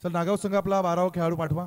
चल नागाव संघ आपला 12वा खेळाडू पाठवा.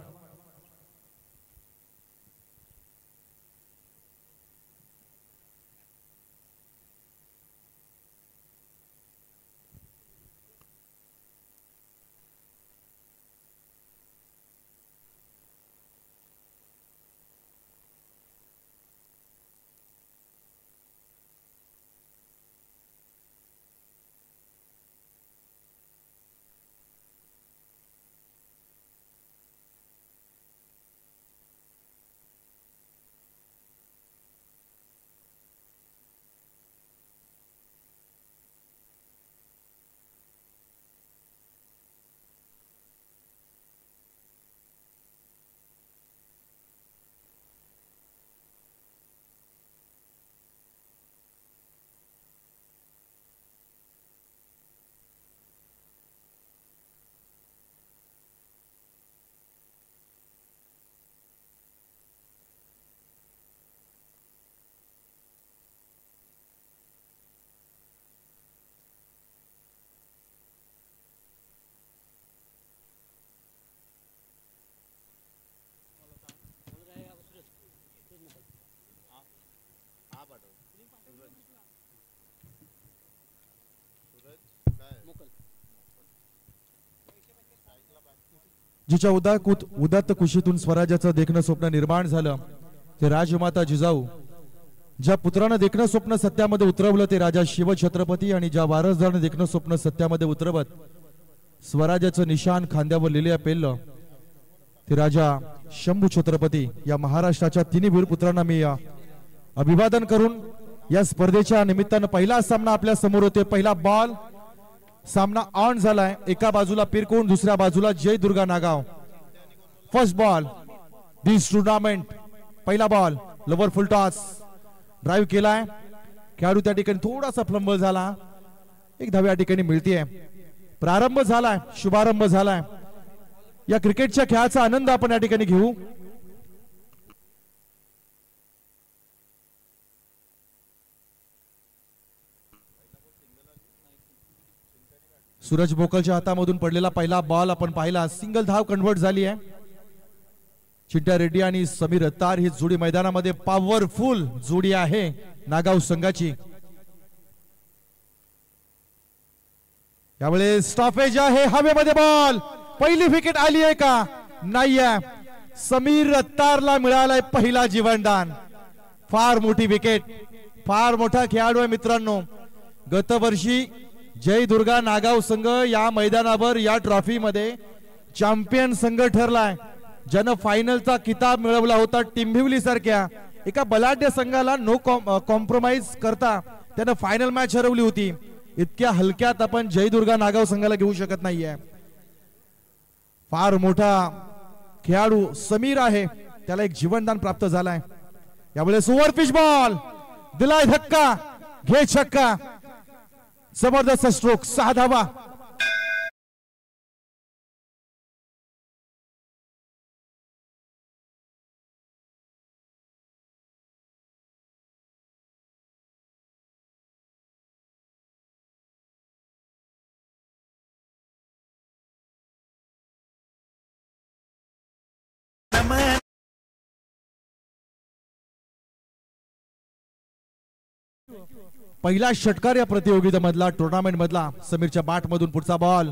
जिच्या उदात्त कुशीतून स्वराज्याचं देखणं स्वप्न निर्माण झालं ते राजमाता जिजाऊ, ज्या पुत्रानं देखणं स्वप्न सत्यामध्ये उतरवलं ते राजा शिवछत्रपती, आणि ज्या वारसदारानं देखणं स्वप्न सत्यामध्ये उतरवत स्वराज्याचं निशान खांद्यावर लिहिलं पेललं ते राजा शंभू छत्रपती. या महाराष्ट्राच्या तिन्ही वीर पुत्रांना मी अभिवादन करून या स्पर्धेच्या निमित्तानं पहिला सामना आपल्या समोर होते. पहिला बॉल सामना ऑन झालाय. एका बाजूला पिरकोण, दुसऱ्या बाजूला जय दुर्गा नागाव. फर्स्ट बॉल दिस टूर्नामेंट. पहिला बॉल लवर फुल टॉस ड्राइव्ह केलाय. खेळाडू त्या ठिकाणी थोडासा फ्लंबल झाला. एक धाव या ठिकाणी मिळतीये. प्रारंभ झालाय, शुभारंभ झालाय. या क्रिकेटच्या खेळाचा आनंद आपण या ठिकाणी घेऊ. सूरज बोकलच्या हातामधून पडलेला पहिला बॉल आपण पाहिला. सिंगल धाव कन्वर्ट झाली आहे. चिट्ट्या रेड्डी आणि समीर रत्तार ही जोडी मैदानामध्ये पॉवरफुल जोडी आहे नागाव संघाची. यावेळेस स्टॉपेज आहे. हवेमध्ये बॉल. पहिली विकेट आली आहे का? नाहीये. समीर रत्तारला मिळालाय पहिला जीवनदान. फार मोठी विकेट, फार मोठा खेळाडू आहे मित्रांनो. गतवर्षी जय दुर्गा नागाव संघ या मैदानावर या ट्रॉफी मध्ये चॅम्पियन संघ ठरलाय, ज्यानं फायनलचा किताब मिळवला होता. टिंबिवली सारख्या एका बलाढ्य संघाला नो कॉम्प्रोमाइज करता त्यानं फायनल मॅच हरवली होती. इतक्या हलक्यात आपण जय दुर्गा नागाव संघाला घेऊ शकत नाहीये. फार मोठा खेळाडू समीर आहे, त्याला एक जीवनदान प्राप्त झालाय. यावेळेस ओव्हर पिच बॉल दिलाय धक्का, घे छक्का. जबरदस्त स्ट्रोक, 6 धावा. पहिला षटकार या प्रतियोगितेमधला, टुर्नामेंट मधला. समीरच्या बॅट मधून पुढचा बॉल.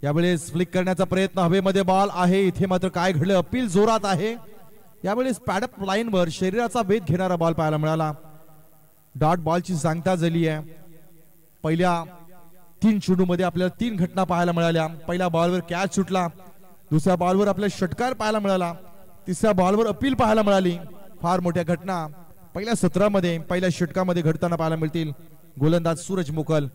यावेळेस फ्लिक करण्याचा प्रयत्न, हवेमध्ये बॉल आहे. इथे मात्र काय घडलं? अपील जोरात आहे. यावेळेस पॅडअप लाईन वर शरीराचा वेध घेणारा बॉल पाहायला मिळाला. डॉट बॉलची सांगता झाली आहे. पहिल्या 3 चेंडू मध्ये आपल्याला 3 घटना पाहायला मिळाल्या. पहिल्या बॉलवर कॅच सुटला, दुसऱ्या बॉलवर आपल्याला षटकार पाहायला मिळाला, तिसऱ्या बॉलवर अपील पाहायला मिळाली. फार मोठ्या घटना पहिल्या सत्रामध्ये, पहिल्या षटकामध्ये घडताना पाहायला मिळतील. गोलंदाज सूरज मुकल.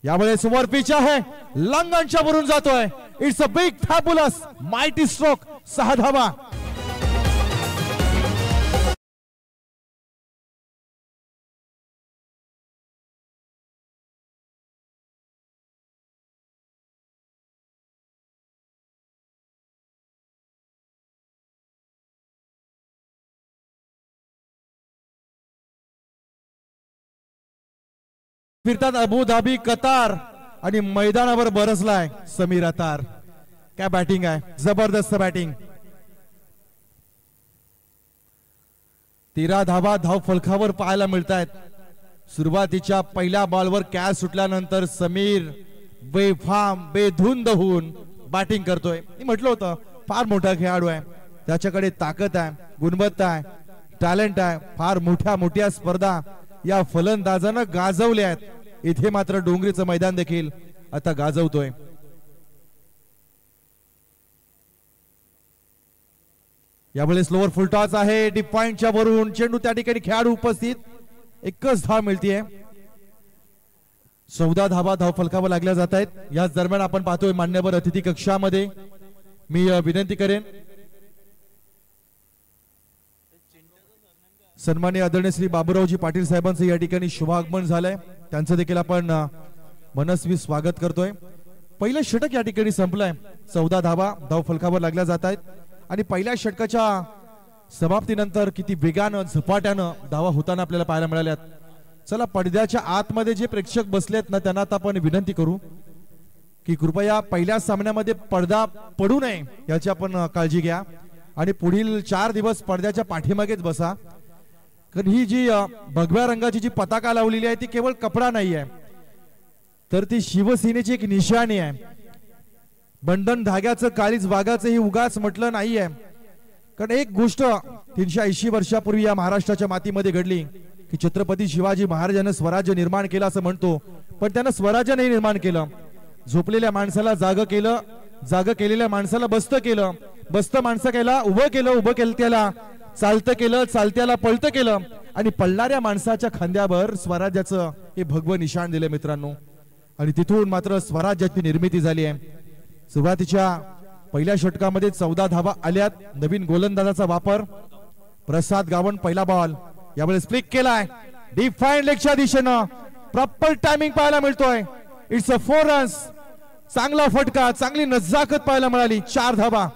यावेळेस ओव्हर पिच आहे, लंगांच्या वरून जातोय. It's a big fabulous mighty stroke, 6 धावा. फिरतात अबुधाबी, कतार आणि मैदानावर बरसलाय समीर रत्तार. काय बॅटिंग आहे, जबरदस्त बॅटिंग. 13 धावा धाव फलकावर पाहायला मिळत आहेत. सुरुवातीच्या पहिल्या बॉलवर कॅच सुटल्यानंतर समीर बेफाम बेधुंद होऊन बॅटिंग करतोय. मी म्हटलं होतं फार मोठा खेळाडू आहे, त्याच्याकडे ताकद आहे, गुणवत्ता आहे, टॅलेंट आहे. फार मोठ्या स्पर्धा या फलंदाजानं गाजवल्या आहेत. इथे मात्र डोंगरीचं मैदान देखील आता गाजवतोय. यावेळेस लोअर फुलटॉस आहे, डीप पॉइंटच्या वरून चेंडू त्या ठिकाणी खेळाडू उपस्थित. एकच धाव मिळतीये. 14 धावा धाव फलकावर लागल्या जात आहेत. याच दरम्यान आपण पाहतोय मान्यवर अतिथी कक्षामध्ये मी विनंती करेन सन्माननीय आदरणीय श्री बाबूरावजी पाटील साहेबांचं या ठिकाणी शुभागमन झालंय. त्यांचं देखील आपण मनस्वी स्वागत करतोय. पहिलं षटक या ठिकाणी संपलंय. 14 धावा धाव फलकावर लागल्या जात आहेत आणि पहिल्या षटकाच्या समाप्तीनंतर किती वेगानं झपाट्यानं धावा होताना आपल्याला पाहायला मिळाल्यात. चला पडद्याच्या आतमध्ये जे प्रेक्षक बसलेत ना त्यांना आता आपण विनंती करू की कृपया पहिल्या सामन्यामध्ये पडदा पडू नये याची आपण काळजी घ्या आणि पुढील 4 दिवस पडद्याच्या पाठीमागेच बसा. कारण ही जी भगव्या रंगाची जी पताका लावलेली आहे ती केवळ कपडा नाही आहे, तर ती शिवसेनेची एक निशाणी आहे. बंधन धाग्याचं काळीज वाघाचं ही उगाच म्हटलं नाहीये. कारण एक गोष्ट 380 वर्षापूर्वी या महाराष्ट्राच्या मातीमध्ये घडली की छत्रपती शिवाजी महाराजांनी स्वराज्य निर्माण केलं असं म्हणतो, पण त्यानं स्वराज्य नाही निर्माण केलं. झोपलेल्या माणसाला जाग केलं, जाग केलेल्या माणसाला बस्त केलं, बस्त माणसं केला उभं केलं, उभं केलं त्याला चालतं केलं, चालत्याला पळतं केलं आणि पळणाऱ्या माणसाच्या खांद्यावर स्वराज्याचं हे भगवं निशाण दिले मित्रांनो. आणि तिथून मात्र स्वराज्याची निर्मिती झाली आहे. सुरुवातीच्या पहिल्या षटकामध्ये 14 धावा आल्यात. नवीन गोलंदाजाचा वापर प्रसाद गावण. पहिला बॉल यावेळेस फ्लिक केलाय डीप फाईन लेगच्या दिशेनं. प्रॉपर टायमिंग पाहायला मिळतोय. It's a 4 runs. चांगला फटका, चांगली नजाकत पाहायला मिळाली. 4 धावा.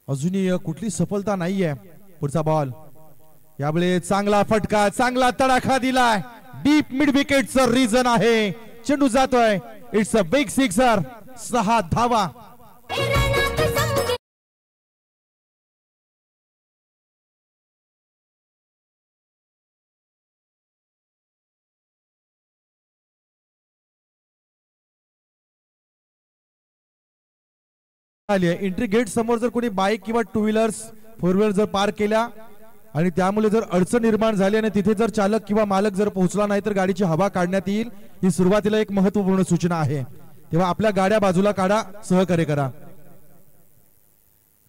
अजूनही कुठली सफलता नाहीये. पुढचा बॉल यावेळी चांगला फटका, चांगला तडाखा दिलाय. डीप मिड विकेटचं रिजन आहे. चेंडू जातोय. It's a big sixer. 6 धावा. एंट्री गेट समोर जर कोणी बाईक किंवा 2 व्हीलर्स 4 व्हीलर जर पार्क केल्या आणि त्यामुळे जर अडचण निर्माण झाली आणि तिथे जर चालक किंवा मालक जर पोहोचला नाही तर गाडीची हवा काढण्यात येईल. ही सुरुवातीला एक महत्त्वपूर्ण सूचना आहे. तेव्हा आपल्या गाड्या बाजूला काढा, सहकार्य करा.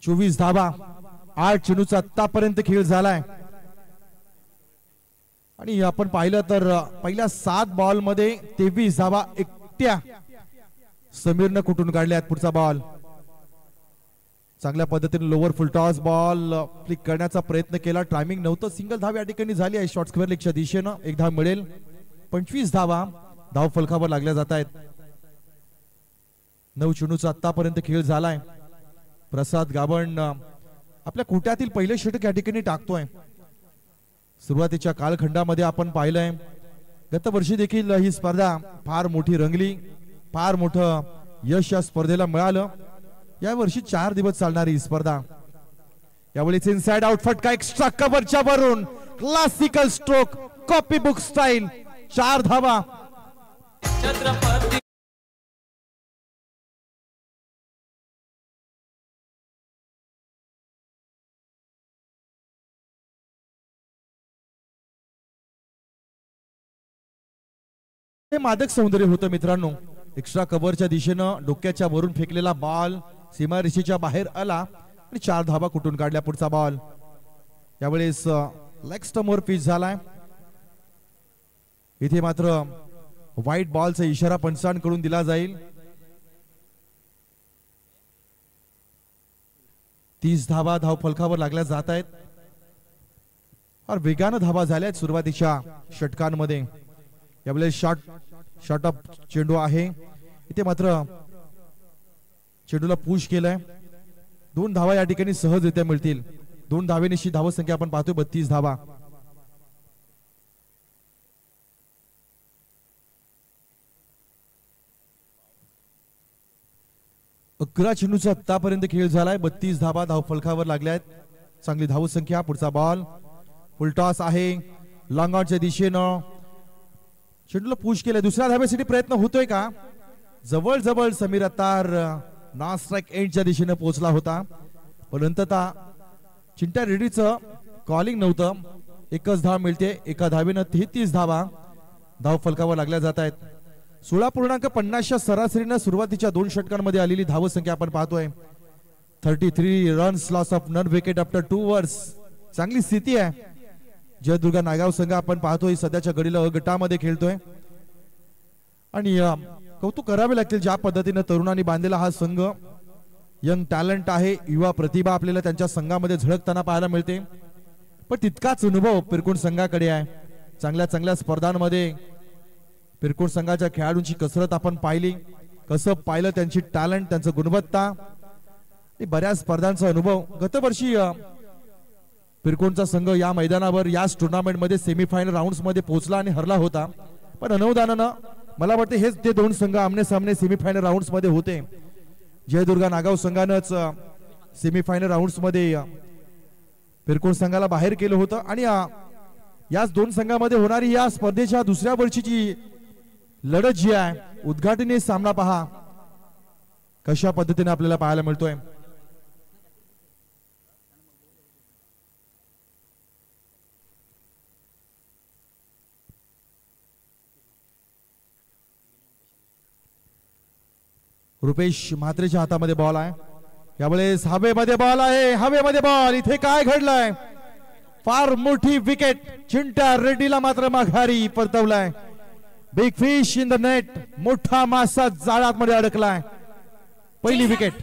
24 धावा. 8 चेंडूचा आतापर्यंत खेळ झालाय आणि आपण पाहिलं तर पहिल्या 7 बॉल मध्ये 23 धावा एकट्या समीरनं कुठून काढल्यात. पुढचा बॉल चांगल्या पद्धतीने लोअर फुल टॉस बॉल फ्लिक करण्याचा प्रयत्न केला. टायमिंग नव्हतं. सिंगल धाव या ठिकाणी झाली आहे शॉर्ट स्क्वेअर लेगच्या दिशेनं. 1 धाव मिळेल. 25 धावा धाव फलकावर लागल्या जात आहेत. 9 चेंडूचा आतापर्यंत खेळ झालाय. प्रसाद गावण आपल्या कोट्यातील पहिले षटक या ठिकाणी टाकतोय. सुरुवातीच्या कालखंडामध्ये आपण पाहिलंय गत वर्षी देखील ही स्पर्धा फार मोठी रंगली. फार मोठं यश या स्पर्धेला मिळालं. या वर्षी 4 दिवस चालणारी ही स्पर्धा. यावेळीच इनसाइड आउट फटका एक्स्ट्रा कव्हरच्या वरून classical stroke copy book style. 4 धावा. हे मादक सौंदर्य होतं मित्रांनो. एक्स्ट्रा कव्हरच्या दिशेनं डोक्याच्या वरून फेकलेला बॉल सीमारेषेच्या बाहेर आला आणि 4 धावा कुठून काढल्या. पुढचा बॉल यावेळेस लेग स्टंपवर पिच झालाय. इथे मात्र व्हाईट बॉलचा इशारा पंचांकडून दिला जाईल. 30 धावा धाव फलकावर लागल्या जात आहेत. फार वेगानं धावा झाल्यात सुरुवातीच्या षटकांमध्ये. यावेळेस शॉट अप चेंडू आहे, इथे मात्र चेंडूला पुश केलंय. 2 धावा या ठिकाणी सहजरित्या मिळतील. 2 धावेनिशी धावसंख्या आपण पाहतोय 32 धावा. अकरा चेंडूचा आतापर्यंत खेळ झालाय. 32 धावा धाव फलकावर लागल्यात. चांगली धावसंख्या. पुढचा बॉल फुलटॉस आहे लॉंग आउटच्या दिशेनं. चेंडूला पुश केलं. दुसऱ्या धावेसाठी प्रयत्न होतोय का? जवळ जवळ समीर अत्तार नॉन स्ट्राइक एंडच्या दिशेने पोहोचला होता, पण अंततः चिंट्या रेड्डीचं कॉलिंग नव्हतं. एकच धाव मिळते. एका धावेनं 33 धावा धाव फलकावर लागल्या जात आहेत. 16.50च्या सरासरीनं सुरुवातीच्या 2 षटकांमध्ये आलेली धावसंख्या आपण पाहतोय. 33 runs loss of none wicket after 2 overs. चांगली स्थिती आहे. जयदुर्गा नागाव संघ आपण पाहतोय सध्याच्या घडीला अ गटामध्ये खेळतोय आणि कौतुक करावे लागतील ज्या पद्धतीने तरुणांनी बांधलेला हा संघ. यंग टॅलेंट आहे, युवा प्रतिभा आपल्याला त्यांच्या संघामध्ये झळकताना पाहायला मिळते. पण तितकाच अनुभव पिरकोण संघाकडे आहे. चांगल्या चांगल्या स्पर्धांमध्ये पिरकोण संघाच्या खेळाडूंची कसरत आपण पाहिली. कसं पाहिलं त्यांची टॅलेंट, त्यांचं गुणवत्ता, बऱ्याच स्पर्धांचा अनुभव. गतवर्षी पिरकोणचा संघ या मैदानावर याच टुर्नामेंटमध्ये सेमीफायनल राऊंड्स मध्ये पोहोचला आणि हरला होता. पण अनवधानानं मला वाटतं हेच ते 2 संघ आमने सामने सेमीफायनल राऊंड्स मध्ये होते. जयदुर्गा नागाव संघानंच सेमीफायनल राऊंड्स मध्ये पिरकोण संघाला बाहेर केलं होतं आणि याच 2 संघामध्ये होणारी या स्पर्धेच्या दुसऱ्या वर्षीची लढत जी आहे, उद्घाटनी सामना पहा कशा पद्धतीने आपल्याला पाहायला मिळतोय. रुपेश म्हात्रेच्या हातामध्ये बॉल आहे. यावेळेस हवेमध्ये बॉल आहे. हवेमध्ये बॉल. इथे काय घडलंय? फार मोठी विकेट. चिंट्या रेड्डीला मात्र माघारी परतवलाय. Big fish in the net. मोठा मासा जाळ्यामध्ये अडकलाय. पहिली विकेट.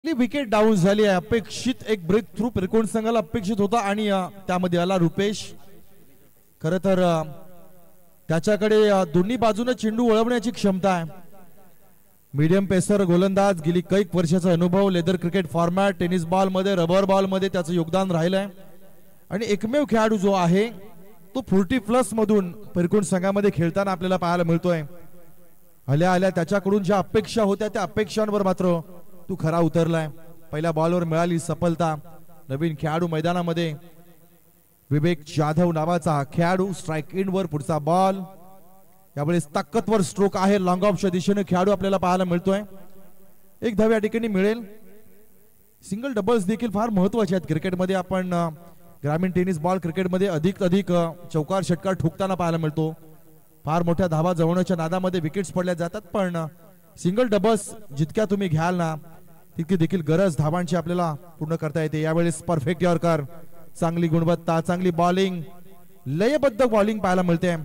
विकेट डाऊन झाली आहे. अपेक्षित एक ब्रेक थ्रू पिरकोण संघाला अपेक्षित होता आणि त्यामध्ये आला रुपेश. खर तर त्याच्याकडे दोन्ही बाजूने चेंडू वळवण्याची क्षमता आहे. मीडियम पेसर गोलंदाज, गेली कैक वर्षाचा अनुभव, leather cricket format, tennis ball मध्ये, रबर बॉल मध्ये त्याचं योगदान राहिलंय आणि एकमेव खेळाडू जो आहे तो 40+ मधून पिरकोण संघामध्ये खेळताना आपल्याला पाहायला मिळतोय. आल्या आल्या त्याच्याकडून ज्या अपेक्षा होत्या त्या अपेक्षांवर मात्र तू खरा उतरलाय. पहिल्या बॉलवर मिळाली सफलता. नवीन खेळाडू मैदानामध्ये विवेक जाधव नावाचा खेळाडू स्ट्राइक इन वर. पुढचा बॉल. यावेळेस ताकदवर स्ट्रोक आहे लॉंग ऑफच्या दिशेने खेळाडू आपल्याला पाहायला मिळतोय. एक धाव या ठिकाणी मिळेल. सिंगल डबल्स देखील फार महत्वाचे आहेत क्रिकेटमध्ये. आपण ग्रामीण टेनिस बॉल क्रिकेटमध्ये अधिक चौकार षटकार ठोकताना पाहायला मिळतो. फार मोठ्या धावा जवळच्या नादामध्ये विकेट्स पडल्या जातात, पण सिंगल डबल्स जितक्या तुम्ही घ्याल ना तितकी देखील गरज धावांची आपल्याला पूर्ण करता येते. यावेळेस परफेक्ट यॉर्कर. चांगली गुणवत्ता, चांगली बॉलिंग, लयबद्ध बॉलिंग पाहायला मिळते.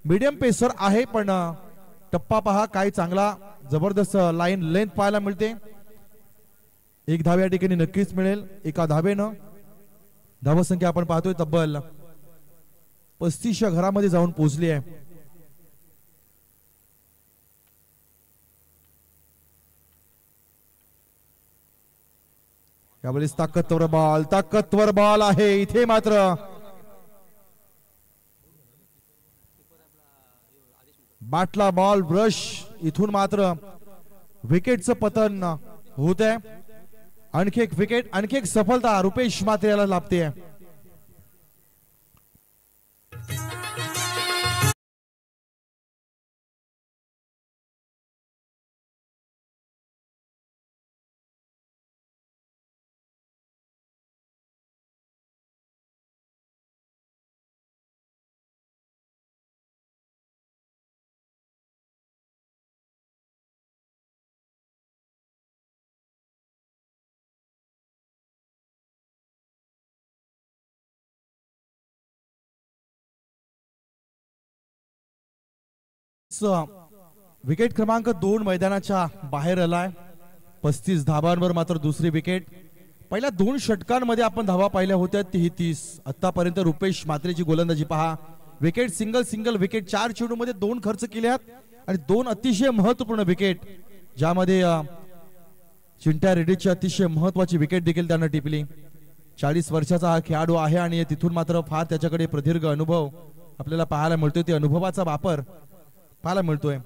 मीडियम पेसर आहे पण टप्पा पहा काय चांगला जबरदस्त लाईन लेंथ पाहायला मिळते. एक धाव या ठिकाणी नक्कीच मिळेल. एका धावेनं धावसंख्या आपण पाहतोय तब्बल 35च्या घरामध्ये जाऊन पोहोचली आहे. यावेळेस ताकदवर बॉल आहे. इथे मात्र बाटला बॉल ब्रश. इथून मात्र विकेटचं पतन होत आहे. आणखी एक विकेट, आणखी एक सफलता रुपेश म्हात्रे याला लाभते. विकेट क्रमांक 2 मैदानाच्या बाहेर आलाय. 35 धावांवर मात्र दुसरी विकेट. पहिल्या 2 षटकांमध्ये आपण धावा पाहिल्या होत्या 33. आतापर्यंत रुपेश म्हात्रेची गोलंदाजी पहा. विकेट सिंगल विकेट 4 चेंडूमध्ये 2 खर्च केल्यात आणि 2 अतिशय महत्त्वपूर्ण विकेट, ज्यामध्ये चिंट्या रेड्डीची अतिशय महत्त्वाची विकेट देखील त्यानं टिपली. 40 वर्षाचा हा खेळाडू आहे आणि तिथून मात्र फार त्याच्याकडे प्रदीर्घ अनुभव आपल्याला पाहायला मिळतोय. ते अनुभवाचा वापर पाहायला मिळतोय.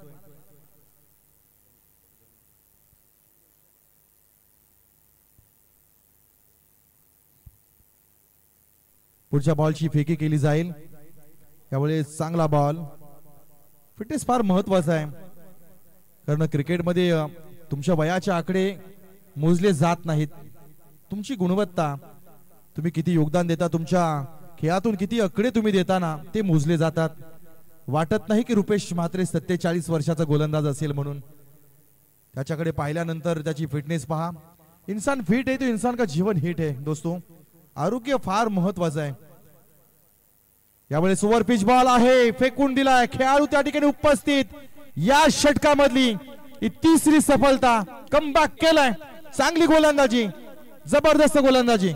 पुढच्या बॉलची फेकी केली जाईल. यावेळेस चांगला बॉल. फिटनेस फार महत्वाचा आहे, कारण क्रिकेटमध्ये तुमच्या वयाचे आकडे मोजले जात नाहीत. तुमची गुणवत्ता, तुम्ही किती योगदान देता, तुमच्या खेळातून किती आकडे तुम्ही देताना ते मोजले जातात. वाटत नाही की रुपेश म्हात्रे 47 वर्षाचा गोलंदाज असेल म्हणून. त्याच्याकडे पाहिल्यानंतर त्याची फिटनेस पहा. इंसान फिट है तो इंसान का जीवन हिट है दोस्तों. आरोग्य फार महत्वाचं आहे. यावेळेस ओव्हर पिच बॉल आहे, फेकून दिलाय. खेळाडू त्या ठिकाणी उपस्थित. या षटकामधली ही तिसरी सफलता. कमबॅक केलाय. चांगली गोलंदाजी, जबरदस्त गोलंदाजी.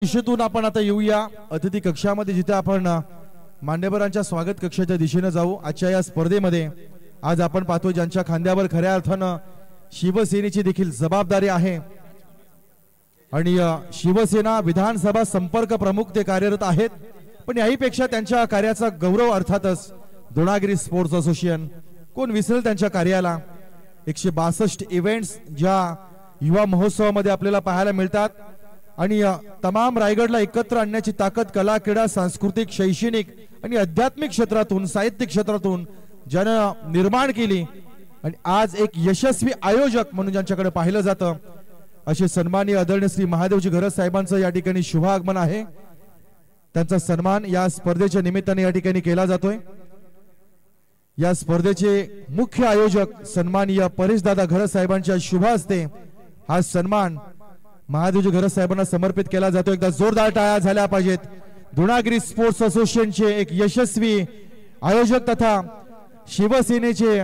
दिशेतून आपण आता येऊया अतिथी कक्षामध्ये, जिथे आपण मान्यवरांच्या स्वागत कक्षाच्या दिशेने जाऊ. आजच्या या स्पर्धेमध्ये आज आपण पाहतो ज्यांच्या खांद्यावर खऱ्या अर्थानं शिवसेनेची देखील जबाबदारी आहे आणि शिवसेना विधानसभा संपर्क प्रमुख ते कार्यरत आहेत. पण याहीपेक्षा त्यांच्या कार्याचा गौरव अर्थातच द्रोणागिरी स्पोर्ट्स असोसिएशन. कोण विसरेल त्यांच्या कार्याला. 162 इव्हेंट्स ज्या युवा महोत्सवामध्ये आपल्याला पाहायला मिळतात आणि तमाम रायगडला एकत्र आणण्याची ताकद कला, क्रीडा, सांस्कृतिक, शैक्षणिक आणि आध्यात्मिक क्षेत्रातून, साहित्यिक क्षेत्रातून ज्यानं निर्माण केली आणि आज एक यशस्वी आयोजक म्हणून ज्यांच्याकडे पाहिलं जातं, असे सन्माननीय आदरणीय श्री महादेवजी घरत साहेबांचं या ठिकाणी शुभ आगमन आहे. त्यांचा सन्मान या स्पर्धेच्या निमित्ताने या ठिकाणी केला जातोय. या स्पर्धेचे मुख्य आयोजक सन्माननीय परेशदादा घरत साहेबांच्या शुभ हस्ते हा सन्मान महादेवजी घरत साहेबांना समर्पित केला जातो. एकदा जोरदार टाळ्या झाल्या पाहिजेत. द्रोणागिरी स्पोर्ट्स असोसिएशनचे एक यशस्वी आयोजक तथा शिवसेनेचे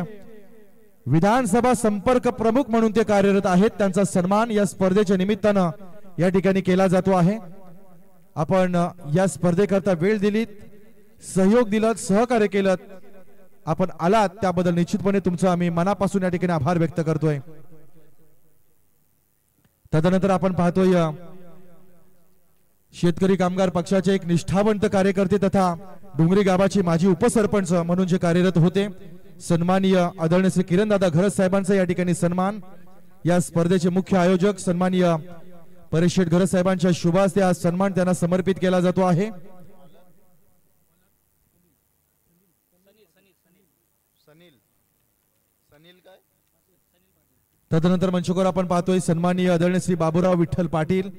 विधानसभा संपर्क प्रमुख म्हणून ते कार्यरत आहेत. त्यांचा सन्मान या स्पर्धेच्या निमित्तानं या ठिकाणी केला जातो आहे. आपण या स्पर्धेकरता वेळ दिलीत, सहयोग दिलात, सहकार्य केलं, आपण आलात त्याबद्दल निश्चितपणे तुमचं आम्ही मनापासून या ठिकाणी आभार व्यक्त करतोय. तदनंतर आपण पाहतोय शेतकरी कामगार पक्षाचे एक निष्ठावंत कार्यकर्ते तथा डोंगरी गावाची माजी उपसरपंच म्हणून जे कार्यरत होते, सन्माननीय आदरणीय श्री किरणदादा घरत साहेबांचा या ठिकाणी सन्मान. या स्पर्धेचे मुख्य आयोजक सन्माननीय परेश घरत साहेबांच्या शुभ हस्ते हा सन्मान त्यांना समर्पित केला जातो आहे. तदनंतर मंचकोर आपण पाहतोय सन्माननीय आदरणीय श्री बाबूराव विठ्ठल पाटील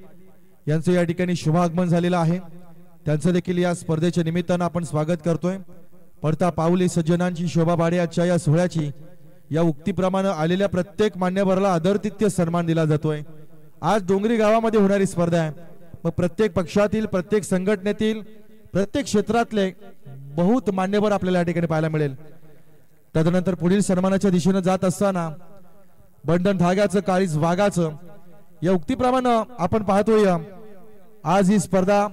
यांचं या ठिकाणी शुभ आगमन झालेलं आहे. त्यांचं देखील या स्पर्धेच्या निमित्तानं आपण स्वागत करतोय. पडता पाऊले सज्जनांची शोभा बाडे आजच्या या सोहळ्याची या उक्तीप्रमाणे आलेल्या प्रत्येक मान्यवराला आदरातिथ्य सन्मान दिला जातोय. आज डोंगरी गावामध्ये होणारी स्पर्धा आहे. मग प्रत्येक पक्षातील, प्रत्येक संघटनेतील, प्रत्येक क्षेत्रातले बहुत मान्यवर आपल्याला या ठिकाणी पाहायला मिळेल. तदनंतर पुढील सन्मानाच्या दिशेने जात असताना बंधन धाग्याचं काळीज वाघाचं या उक्तीप्रमाणे आपण पाहतोय आज ही स्पर्धा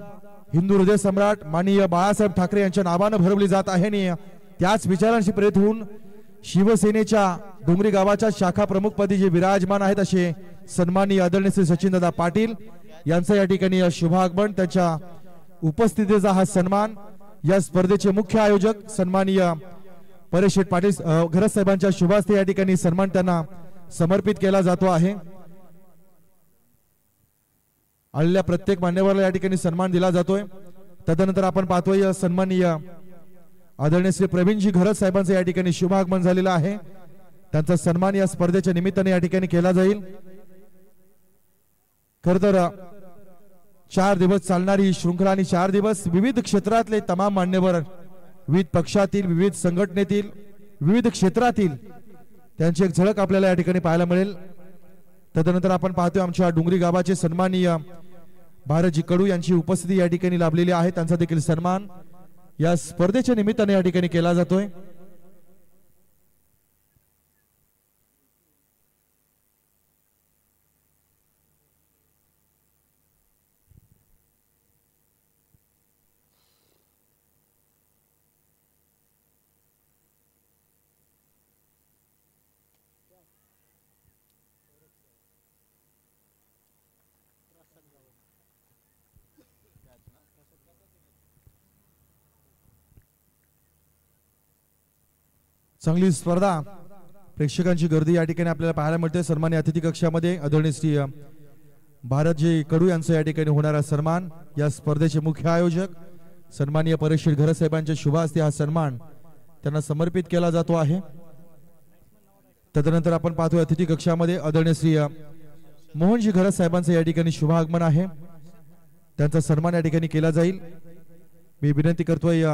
हिंदू हृदय सम्राट माननीय बाळासाहेब ठाकरे यांच्या नावानं भरवली जात आहे आणि त्याच विचारांशी प्रेरित होऊन शिवसेनेच्या डोंगरी गावाच्या शाखा प्रमुखपदी जे विराजमान आहेत असे सन्माननीय आदरणीय श्री सचिनदादा पाटील यांचं या ठिकाणी शुभ आगमन, त्यांच्या उपस्थितीचा हा सन्मान. या स्पर्धेचे मुख्य आयोजक सन्माननीय परेश पाटील घरत साहेबांच्या शुभ हस्ते या ठिकाणी सन्मान त्यांना समर्पित केला जातो आहे. आलेल्या प्रत्येक मान्यवराला या ठिकाणी सन्मान दिला जातोय. तदनंतर आपण पाहतोय सन्माननीय आदरणीय श्री प्रवीणजी घरत साहेबांचं या ठिकाणी शुभ आगमन झालेलं आहे. त्यांचा सन्मान या स्पर्धेच्या निमित्ताने या ठिकाणी केला जाईल. खर तर 4 दिवस चालणारी ही शृंखला आणि 4 दिवस विविध क्षेत्रातले तमाम मान्यवर, विविध पक्षातील, विविध संघटनेतील, विविध क्षेत्रातील त्यांची एक झलक आपल्याला या ठिकाणी पाहायला मिळेल. तदनंतर आपण पाहतोय आमच्या डोंगरी गावाचे सन्माननीय भारतजी कडू यांची उपस्थिती या ठिकाणी लाभलेली आहे। त्यांचा देखील सन्मान या स्पर्धेच्या निमित्ताने या ठिकाणी केला जातोय। चांगली स्पर्धा, प्रेक्षकांची गर्दी या ठिकाणी आपल्याला पाहायला मिळते। सन्माननीय अतिथी कक्षामध्ये आदरणीय श्री भारतजी कडू यांचा या ठिकाणी होणारा सन्मान, या स्पर्धेचे मुख्य आयोजक सन्माननीय परेश घरत साहेबांच्या शुभ हस्ते हा सन्मान त्यांना समर्पित केला जातो आहे। तदनंतर आपण पाहतोय अतिथी कक्षामध्ये आदरणीय श्री मोहनजी घरत साहेबांचं या ठिकाणी शुभ आगमन आहे। त्यांचा सन्मान या ठिकाणी केला जाईल। मी विनंती करतोय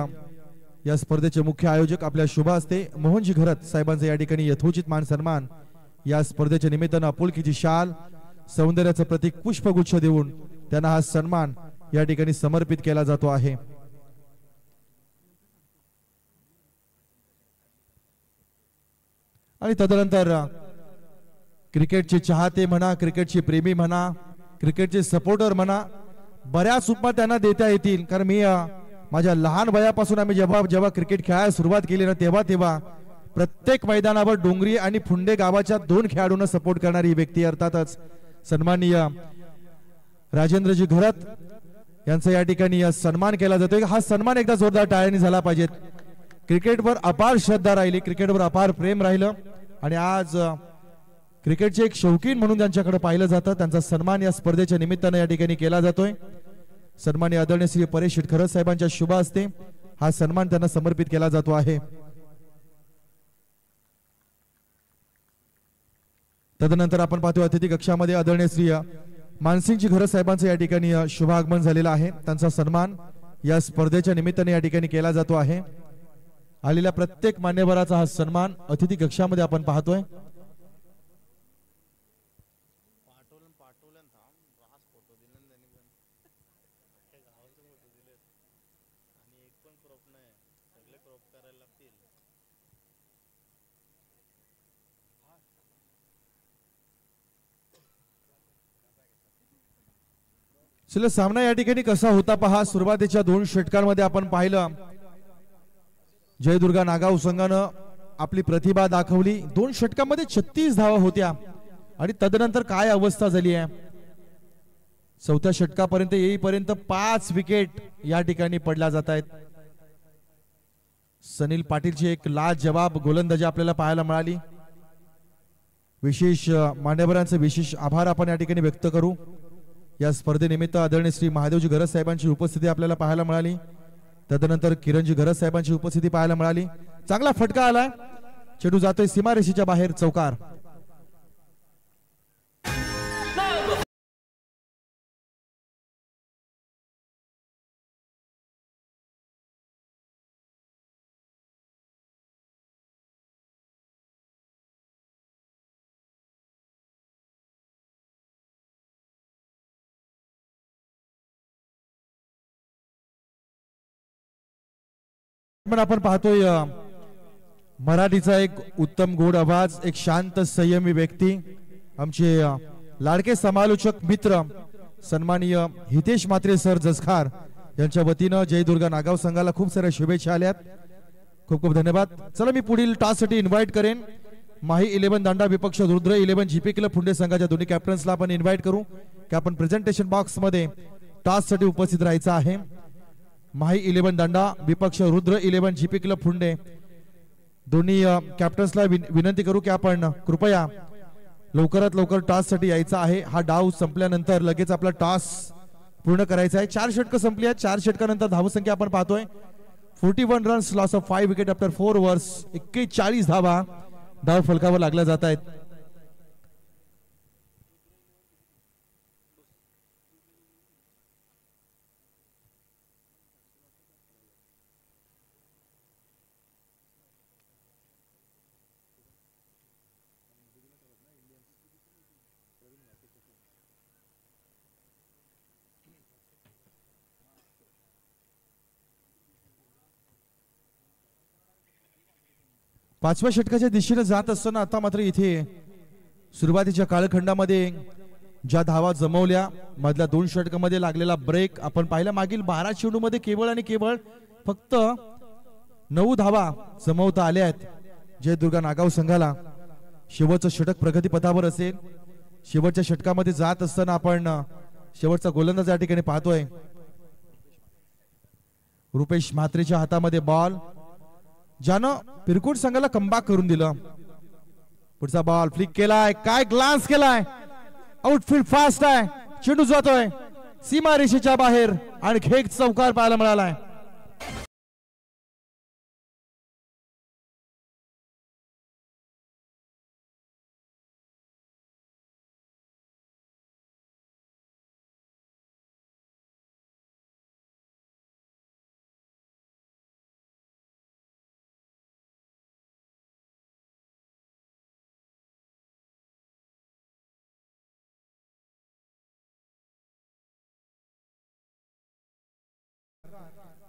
या स्पर्धेचे मुख्य आयोजक आपल्या शुभ हस्ते मोहनजी घरत साहेबांचा या ठिकाणी यथोचित मान सन्मान या स्पर्धेच्या निमित्तानं आपुलकीची शाल, सौंदर्याचं प्रतीक पुष्पगुच्छ देऊन त्यांना हा सन्मान या ठिकाणी समर्पित केला जातो आहे। आणि तदनंतर क्रिकेटचे चाहते म्हणा, क्रिकेटचे प्रेमी म्हणा, क्रिकेटचे सपोर्टर म्हणा, बऱ्याच उपमा त्यांना देता येतील। कारण मी माझ्या लहान वयापासून आम्ही जेव्हा क्रिकेट खेळायला सुरुवात केली ना तेव्हा प्रत्येक मैदानावर डोंगरी आणि फुंडे गावाच्या 2 खेळाडूंना सपोर्ट करणारी व्यक्ती अर्थातच सन्माननीय राजेंद्रजी घरत यांचा या ठिकाणी सन्मान केला जातोय। हा सन्मान एकदा जोरदार टाळ्यांनी झाला पाहिजे। क्रिकेटवर अपार श्रद्धा राहिली, क्रिकेटवर अपार प्रेम राहिलं आणि आज क्रिकेटचे एक शौकीन म्हणून त्यांच्याकडे पाहिलं जातं। त्यांचा सन्मान या स्पर्धेच्या निमित्ताने या ठिकाणी केला जातोय। सन्माननीय आदरणीय श्री परेश घरत साहेबांच्या शुभ हस्ते हा सन्मान त्यांना समर्पित केला जातो आहे। तदनंतर आपण पाहतो अतिथी कक्षामध्ये आदरणीय श्री मानसिंगजी घरत साहेबांचं या ठिकाणी शुभ आगमन झालेलं आहे। त्यांचा सन्मान या स्पर्धेच्या निमित्ताने या ठिकाणी केला जातो आहे। आलेल्या प्रत्येक मान्यवराचा हा सन्मान अतिथी कक्षामध्ये आपण पाहतोय। चला सामना या ठिकाणी कसा होता पहा। सुरुवातीच्या 2 षटकांमध्ये आपण पाहिलं जयदुर्गा नागाव संघानं आपली प्रतिभा दाखवली। 2 षटकांमध्ये 36 धावा होत्या आणि तदनंतर काय अवस्था झाली आहे। 4थ्या षटकापर्यंत येईपर्यंत 5 विकेट या ठिकाणी पडल्या जात आहेत। सनील पाटीलची एक लाजवाब गोलंदाजी आपल्याला पाहायला मिळाली। विशेष मान्यवरांचे विशेष आभार आपण या ठिकाणी व्यक्त करू। या स्पर्धेनिमित्त आदरणीय श्री महादेवजी घरत साहेबांची उपस्थिती आपल्याला पाहायला मिळाली। तदनंतर किरणजी घरत साहेबांची उपस्थिती पाहायला मिळाली। चांगला फटका आलाय, चेंडू जातोय सीमारेषेच्या बाहेर, चौकार। आपण पाहतोय मराठीचा एक उत्तम गोड आवाज, एक शांत संयमी व्यक्ती, आमचे लाडके समालोचक मित्र सन्माननीय हितेश मात्रे सर जसखार यांच्या वतीनं जयदुर्गा नागाव संघाला खूप साऱ्या शुभेच्छा आल्यात। खूप खूप धन्यवाद। चला मी पुढील टॉस साठी इन्व्हाइट करेन माही 11 दांडा विपक्ष रुद्र 11 जीपी क्लब फुंडे संघाच्या दोन्ही कॅप्टन्सला आपण इन्व्हाइट करू की आपण प्रेझेंटेशन बॉक्स मध्ये टॉस साठी उपस्थित राहायचं आहे। माही 11 दांडा विपक्ष रुद्र 11 जीपी क्लब फुंडे दोन्ही कॅप्टन्सला विनंती करू की आपण कृपया लवकरात लवकर टॉस साठी यायचं आहे। हा डाव संपल्यानंतर लगेच आपला टॉस पूर्ण करायचा आहे। 4 षटक संपली आहेत। 4 षटकानंतर धावसंख्या आपण पाहतोय 41 runs, loss of 5 wicket after 4 overs, 41 धावा धाव फलकावर लागल्या जात आहेत। पाचव्या षटकाच्या दिशेने जात असताना आता मात्र इथे सुरुवातीच्या कालखंडामध्ये ज्या धावा जमवल्या मधल्या 2 षटकामध्ये लागलेला ब्रेक आपण पाहिला. मागील 12 चेंडूमध्ये केवळ आणि केवळ फक्त 9 धावा जमवता आल्या आहेत जयदुर्गा नागाव संघाला. शेवटचं षटक प्रगतीपथावर असेल. शेवटच्या षटकामध्ये जात असताना आपण शेवटचा गोलंदाज या ठिकाणी पाहतोय. रुपेश म्हात्रेच्या हातामध्ये बॉल, ज्यानं पिरकुट संघाला कमबॅक करून दिलं. पुढचा बॉल फ्लिक केलाय, काय ग्लान्स केलाय, आउटफील्ड फास्ट आहे, चेंडू जातोय सीमा रेषेच्या बाहेर आणि खेळ चौकार पाहायला मिळालाय.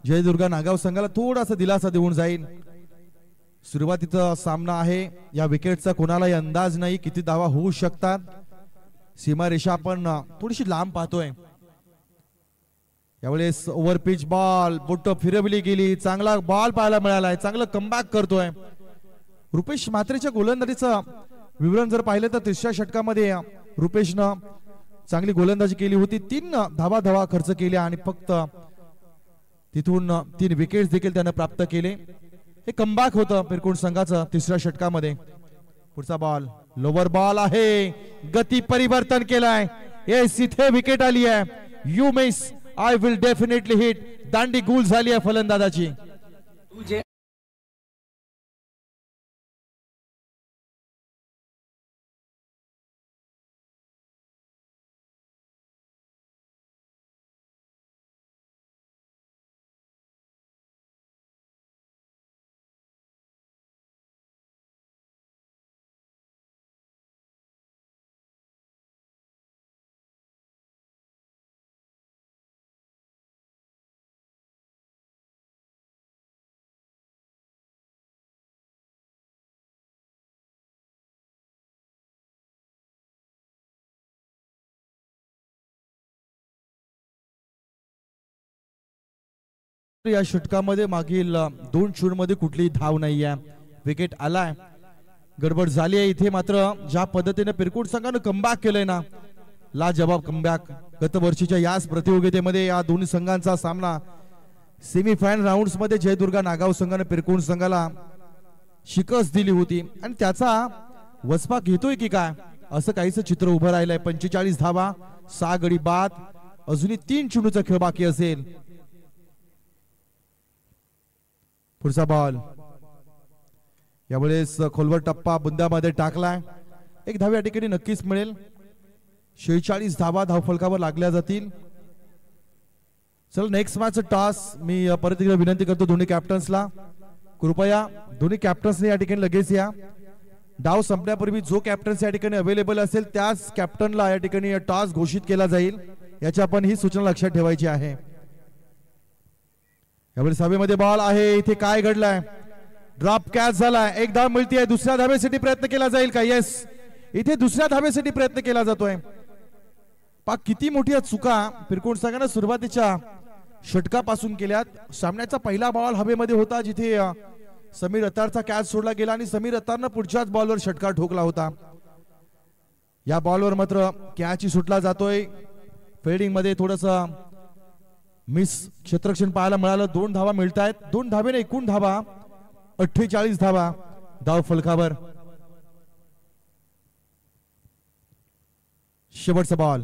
जयदुर्गा नागाव संघाला थोडासा दिलासा देऊन जाईल. सुरुवातीचा सामना आहे. या विकेटचा कोणालाही अंदाज नाही किती धावा होऊ शकतात. सीमा रेषा आपण थोडीशी लांब पाहतोय. यावेळेस ओव्हर पिच बॉल बोट फिरवली गेली, चांगला बॉल पाहायला मिळालाय, चांगलं कमबॅक करतोय. रुपेश म्हात्रेच्या गोलंदाजीचं विवरण जर पाहिलं तर तिसऱ्या षटकामध्ये रुपेशनं चांगली गोलंदाजी केली होती. 3 धावा खर्च केल्या आणि फक्त तिथून 3 विकेट्स देखील त्याने प्राप्त केले. हे कमबॅक होतं पिरकुट संघाचं तिसऱ्या षटकामध्ये. पुढचा बॉल लोवर बॉल आहे, गती परिवर्तन केलाय. येस, इथे विकेट आली आहे. You miss, I will definitely hit. दांडी गुल झाली आहे फलंदाजाची. या षटकामध्ये मागील 2 चेंडूमध्ये कुठलीही धाव नाहीये. विकेट आलाय, गडबड झाली आहे इथे. मात्र ज्या पद्धतीने पिरकुट संघानं कमबॅक केलंय ना, लाजवाब कमबॅक. गत वर्षीच्या याच प्रतियोगितेमध्ये या दोन्ही संघांचा सामना सेमीफायनल राऊंड्स मध्ये जयदुर्गा नागाव संघाने पिरकुट संघाला शिकस्त दिली होती आणि त्याचा वचपा घेतोय की काय असं काहीच चित्र उभं राहिलंय. 45 धावा, 6 गडी बाद, अजूनही 3 चेंडूचा खेळ बाकी असेल. पुढचा बॉल यावेळेस खोलवर टप्पा बुंद्यामध्ये टाकलाय. 1 धाव या ठिकाणी नक्कीच मिळेल. 46 धावा धावफलकावर लागल्या जातील. चल नेक्स्ट मॅच टॉस. मी परत एकदा विनंती करतो दोन्ही कॅप्टन्सला, कृपया दोन्ही कॅप्टन्सने या ठिकाणी लगेच या. डाव संपण्यापूर्वी जो कॅप्टन्स या ठिकाणी अवेलेबल असेल त्याच कॅप्टनला या ठिकाणी टॉस घोषित केला जाईल. याची आपण ही सूचना लक्षात ठेवायची आहे. यावेळी सभेमध्ये बॉल आहे. इथे काय घडलाय, ड्रॉप कॅच झालाय. 1 धाव मिळतीये. दुसऱ्या धावेसाठी प्रयत्न केला जाईल का? येस, इथे दुसऱ्या धावेसाठी प्रयत्न केला जातोय. पा किती मोठी चुका पिरकुट संघाने सुरुवातीच्या षटकापासून केल्यात. सामन्याचा पहिला बॉल हवेमध्ये होता जिथे समीर अतारचा कॅच सोडला गेला आणि समीर अतारनं पुढच्याच बॉलवर षटकार ठोकला होता. या बॉलवर मात्र कॅच सुटला जातोय. फिल्डिंग मध्ये थोडस मिस क्षेत्ररक्षण पाहायला मिळालं. 2 धावा मिळत आहेत. 2 धावेने एकूण धावा 48 धावा धाव फलकावर. शेवटचा बॉल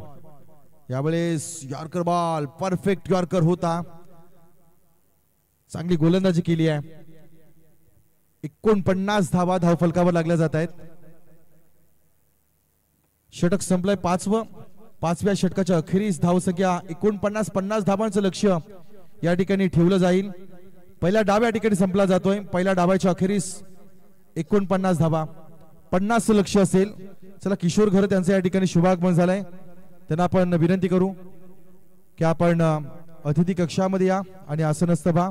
यावेळेस यॉर्कर बॉल, परफेक्ट यॉर्कर होता. चांगली गोलंदाजी केली आहे. 49 धावा धाव फलकावर लागल्या जात आहेत. षटक संपलंय 5वं. 5व्या षटकाच्या अखेरीस धावसंख्या 49 धावांचं लक्ष्य या ठिकाणी ठेवलं जाईल. पहिला डाव या ठिकाणी संपला जातोय. पहिल्या डावाच्या अखेरीस 49 धावा, 50 लक्ष्य असेल. चला किशोर घर त्यांचं या ठिकाणी शुभागमन झालंय. त्यांना आपण विनंती करू की आपण अतिथी कक्षामध्ये या आणि आसनस्थ व्हा.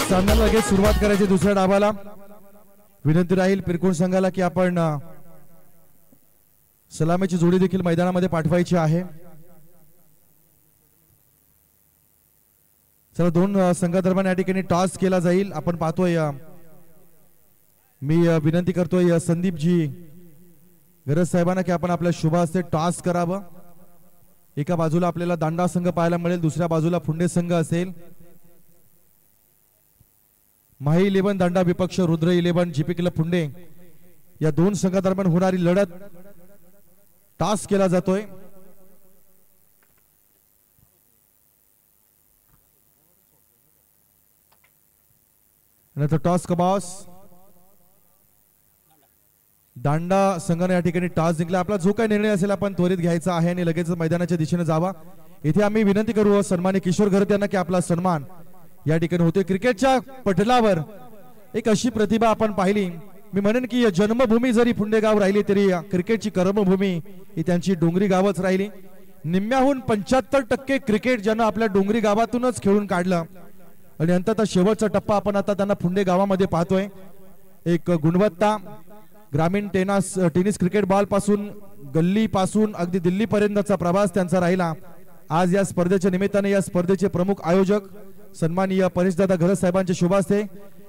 सामन्याला लगेच सुरुवात करायची दुसऱ्या डावाला. विनंती राहील पिरकोण संघाला की आपण सलामीची जोडी देखील मैदानामध्ये पाठवायची आहे. चला दोन संघादरम्यान या ठिकाणी टॉस केला जाईल. आपण पाहतोय मी विनंती करतोय संदीपजी गरज साहेबांना की आपण आपल्या शुभ हस्ते टॉस करावं. एका बाजूला आपल्याला दांडा संघ पाहायला मिळेल, दुसऱ्या बाजूला फुंडे संघ असेल. माही 11 दांडा विपक्ष रुद्र 11 जीपी क्लब फुंडे या दोन संघादरम्यान होणारी लढत टॉस केला जातोय. नंतर टॉस का बॉस दांडा संघाने या ठिकाणी टॉस जिंकला. आपला जो काही निर्णय असेल आपण त्वरित घ्यायचा आहे आणि लगेच मैदानाच्या दिशेने जावा. इथे आम्ही विनंती करू सन्मान्य किशोर घरत यांना की आपला सन्मान या ठिकाणी होते. क्रिकेटच्या पटलावर एक अशी प्रतिभा आपण पाहिली. मी म्हणेन की जन्मभूमी जरी फुंडेगाव राहिली तरी क्रिकेटची कर्मभूमी ही त्यांची डोंगरी गावच राहिली. निम्म्याहून 75% क्रिकेट ज्यांना आपल्या डोंगरी गावातूनच खेळून काढलं आणि अंततः शेवटचा टप्पा आपण आता त्यांना फुंडे गावामध्ये पाहतोय. एक गुणवत्ता ग्रामीण टेनिस क्रिकेट बॉल पासून गल्ली पासून अगदी दिल्ली पर्यंतचा प्रवास त्यांचा राहिला. आज या स्पर्धेच्या निमित्ताने या स्पर्धेचे प्रमुख आयोजक सन्माननीय परेशदादा घरत साहेबांच्या शुभ हस्ते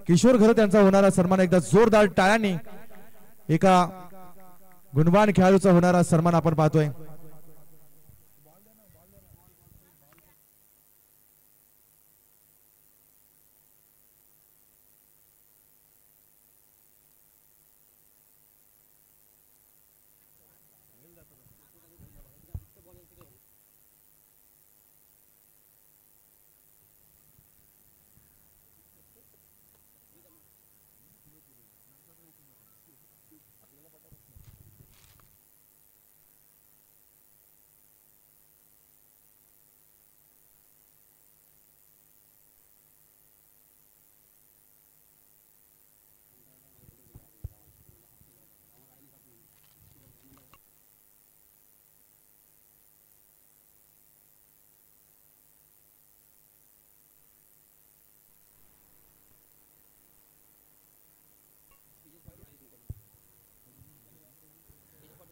किशोर घरत यांचा होणारा सन्मान एकदा जोरदार टाळ्यांनी एका गुणवान खेळाडूचा होणारा सन्मान आपण पाहतोय.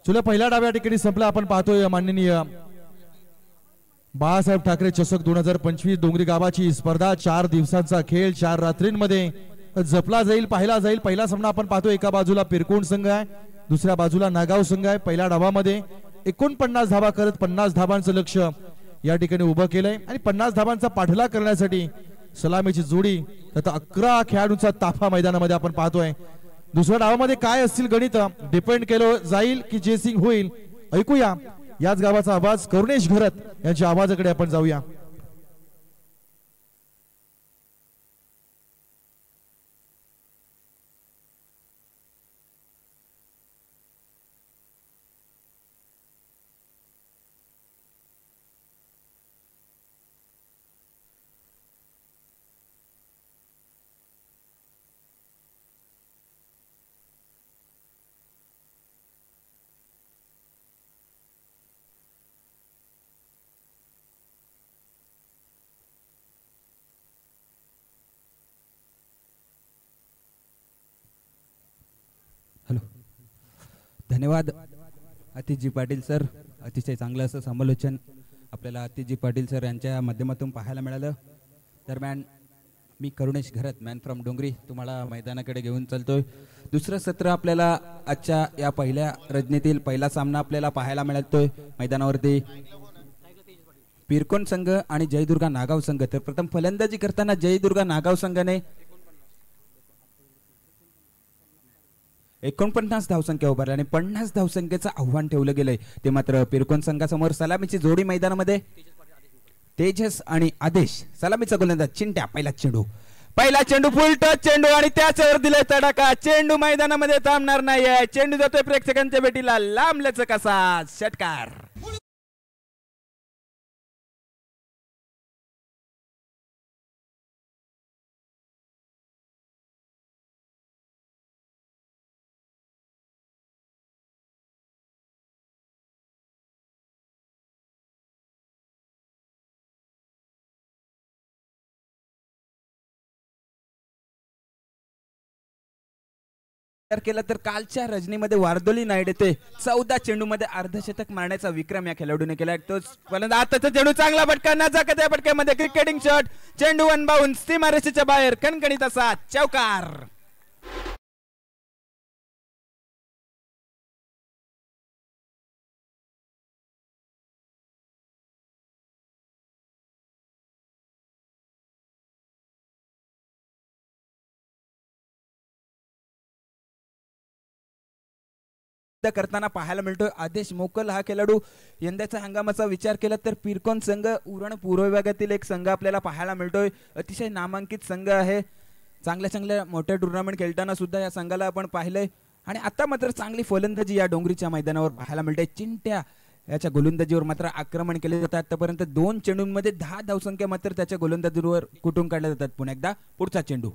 चला पहिला डाव्या ठिकाणी संपला. आपण पाहतोय माननीय बाळासाहेब ठाकरे चषक 2025 डोंगरी गावाची स्पर्धा 4 दिवसांचा खेळ 4 रात्रींमध्ये जपला जाईल, पाहिला जाईल. पहिला सामना आपण पाहतोय एका बाजूला पिरकोण संघ आहे, दुसऱ्या बाजूला नागाव संघ आहे. पहिल्या डावामध्ये 49 धावा करत 50 धावांचं लक्ष या ठिकाणी उभं केलंय आणि 50 धावांचा पाठलाग करण्यासाठी सलामीची जोडी आता 11 खेळाडूंचा ताफा मैदानामध्ये आपण पाहतोय. दुसऱ्या डावामध्ये काय असतील गणित डिपेंड केलं जाईल की जेसिंग होईल. ऐकूया याच गावाचा आवाज करुणेश घरत यांच्या आवाजाकडे आपण जाऊया. हॅलो, धन्यवाद आतिशजी पाटील सर. अतिशय चांगलं असं समालोचन आपल्याला आतिशजी पाटील सर यांच्या माध्यमातून पाहायला मिळालं. दरम्यान मी करुणेश घरत मॅन फ्रॉम डोंगरी तुम्हाला मैदानाकडे घेऊन चालतोय. दुसरं सत्र आपल्याला आजच्या या पहिल्या रजनीतील पहिला सामना आपल्याला पाहायला मिळतोय मैदानावरती पिरकोण संघ आणि जयदुर्गा नागाव संघ. तर प्रथम फलंदाजी करताना जयदुर्गा नागाव संघाने 49 धावसंख्या उभारली आणि 50 धावसंख्येचं आव्हान ठेवलं गेलंय. ते मात्र पिरकोण संघासमोर सलामीची जोडी मैदानामध्ये तेजस आणि आदेश. सलामीचा गोलंदाज चिंट्या. पहिला चेंडू फुल टच चेंडू आणि त्याच्यावर दिलाय तडाखा. चेंडू मैदानामध्ये थांबणार नाहीये. चेंडू जातोय प्रेक्षकांच्या भेटीला लांब लचक असा षटकार. केला तर कालच्या रजनीमध्ये वारदोली नाईट येते 14 चेंडूमध्ये अर्धशतक मारण्याचा विक्रम या खेळाडूने केला. तोच फलंदाज आताचा चेंडू चांगला फटका नजाकत या फटक्यामध्ये क्रिकेटिंग शॉट चेंडू वन बाउन्स सीमारेषेच्या बाहेर कणकणीत असा चौकार. करताना पाहायला मिळतोय आदेश मोकल हा खेळाडू. यंदाचा हंगामाचा विचार केला तर पिरकोन संघ उरण पूर्व विभागातील एक संघ आपल्याला पाहायला मिळतोय. अतिशय नामांकित संघ आहे. चांगल्या मोठ्या टुर्नामेंट खेळताना सुद्धा या संघाला आपण पाहिलंय आणि आता मात्र चांगली फलंदाजी या डोंगरीच्या मैदानावर पाहायला मिळते. चिंट्या याच्या गोलंदाजीवर मात्र आक्रमण केले जातात. आतापर्यंत 2 चेंडूंमध्ये 10 धावसंख्या मात्र त्याच्या गोलंदाजीवर कुठून काढल्या जातात. पुन्हा एकदा पुढचा चेंडू.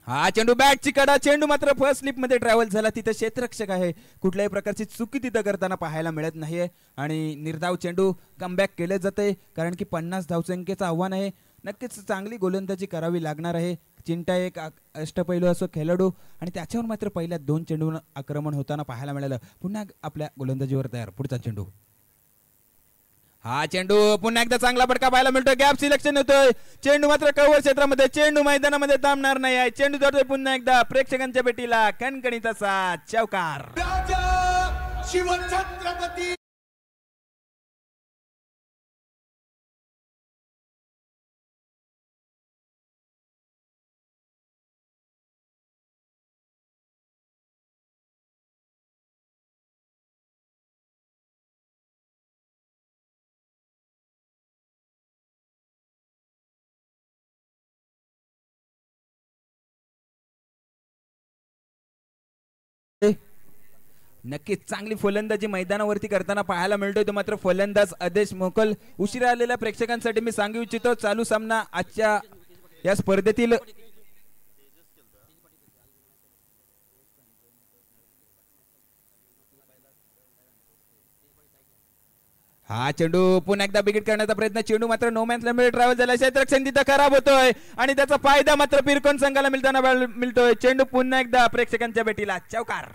हा चेंडू बॅटची कडा चेंडू मात्र फर्स्ट स्लिप मध्ये ट्रॅव्हल झाला. तिथे क्षेत्ररक्षक आहे. कुठल्याही प्रकारची चुकी तिथं करताना पाहायला मिळत नाहीये आणि निर्धाव चेंडू कमबॅक केले जाते कारण की 50 धावसंख्येचं आव्हान आहे. नक्कीच चांगली गोलंदाजी करावी लागणार आहे. चिंटा एक अष्टपैलू असो खेळाडू आणि त्याच्यावर मात्र पहिल्या 2 चेंडूवर आक्रमण होताना पाहायला मिळालं. पुन्हा आपल्या गोलंदाजीवर तयार. पुढचा चेंडू. हा चेंडू पुन्हा एकदा चांगला फटका पाहायला मिळतोय. गॅप सिलेक्शन होतोय. चेंडू मात्र कव्हर क्षेत्रामध्ये चेंडू मैदानामध्ये थांबणार नाही आहे. चेंडू जातोय पुन्हा एकदा प्रेक्षकांच्या भेटीला कणकणीत असा चौकार. शिवछत्रपती नक्कीच चांगली फलंदाजी मैदानावरती करताना पाहायला मिळतोय. तो मात्र फलंदाज आदेश मोकल. उशिरा आलेल्या प्रेक्षकांसाठी मी सांगू इच्छितो चालू सामना आजच्या या स्पर्धेतील हा चेंडू पुन्हा एकदा बिगिट करण्याचा प्रयत्न. चेंडू मात्र नो मॅन्स लँडमध्ये ट्रॅव्हल झाला. क्षेत्ररक्षण तिथं खराब होतोय आणि त्याचा फायदा मात्र पिरकोन संघाला मिळताना मिळतोय. चेंडू पुन्हा एकदा प्रेक्षकांच्या भेटीला चौकार.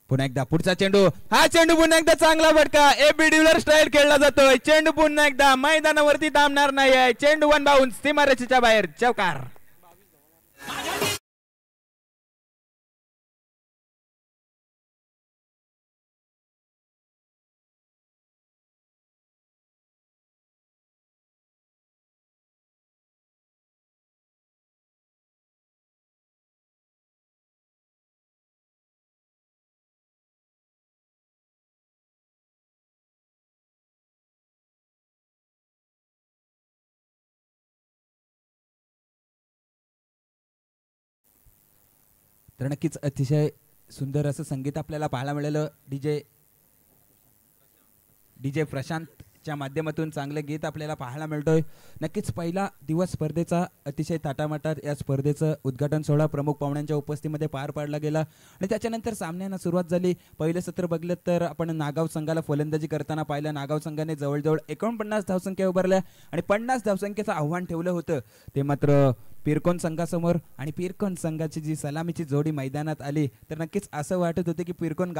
पुन्हा एकदा पुढचा चेंडू. हा चेंडू पुन्हा एकदा चांगला फटका. एबी डिव्हिलर स्टाईल खेळला जातोय. चेंडू पुन्हा एकदा मैदानावरती थांबणार नाही आहे. चेंडू वन बाउन्स सीमारेषेच्या बाहेर चौकार. तर नक्कीच अतिशय सुंदर असं संगीत आपल्याला पाहायला मिळालं. डीजे प्रशांतच्या माध्यमातून चांगलं गीत आपल्याला पाहायला मिळतोय. नक्कीच पहिला दिवस स्पर्धेचा अतिशय थाटामाटात या स्पर्धेचं उद्घाटन सोहळा प्रमुख पाहुण्यांच्या उपस्थितीमध्ये पार पाडला गेला आणि त्याच्यानंतर सामन्यांना सुरुवात झाली. पहिलं सत्र बघलं तर आपण नागाव संघाला फलंदाजी करताना पाहिलं. नागाव संघाने जवळजवळ 49 धावसंख्या उभारल्या आणि 50 धावसंख्येचं आव्हान ठेवलं होतं. ते मात्र पिरकोन संघासमोर आणि पिरकोन संघाची जी सलामीची जोडी मैदानात आली तर नक्कीच असं वाटत होतं की पिरकोन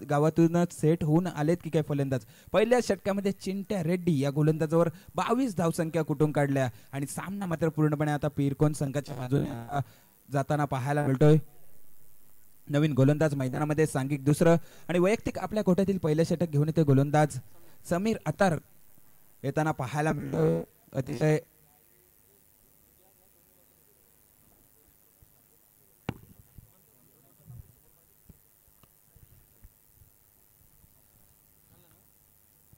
गावातूनच सेट होऊन आलेत की काय फलंदाज. पहिल्या षटकामध्ये चिंट्या रेड्डी या गोलंदाजावर 22 धावसंख्या कुठून काढल्या आणि सामना मात्र पूर्णपणे आता पिरकोन संघाच्या बाजूने जाताना पाहायला मिळतोय. नवीन गोलंदाज मैदानामध्ये सांघिक दुसरं आणि वैयक्तिक आपल्या कोट्यातील पहिलं षटक घेऊन येते गोलंदाज समीर अतार येताना पाहायला मिळतोय. अतिशय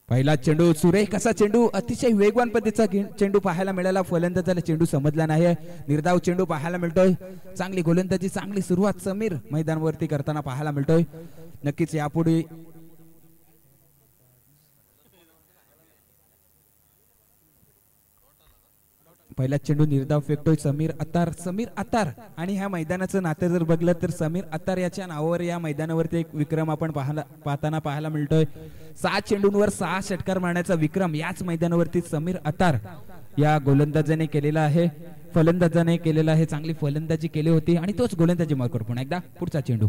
पहिला चेंडू सुरेख असा चेंडू. अतिशय वेगवान पद्धतीचा चेंडू पाहायला मिळाला. फलंदाजाला चेंडू समजला नाही. निर्धाव चेंडू पाहायला मिळतोय. चांगली गोलंदाजी चांगली सुरुवात समीर मैदानावरती करताना पाहायला मिळतोय. नक्कीच यापुढे पहिला चेंडू निर्धाव फेकतोय समीर अत्तार आणि ह्या मैदानाचं नातं जर बघलं तर समीर अत्तार याच्या नावावर या मैदानावरती एक विक्रम आपण पाहताना पाहायला मिळतोय. 6 चेंडूंवर 6 षटकार मारण्याचा विक्रम याच मैदानावरती समीर अत्तार या गोलंदाजाने केलेला आहे, फलंदाजाने केलेला आहे. चांगली फलंदाजी केली होती आणि तोच गोलंदाजी मार्कर. पुन्हा एकदा पुढचा चेंडू.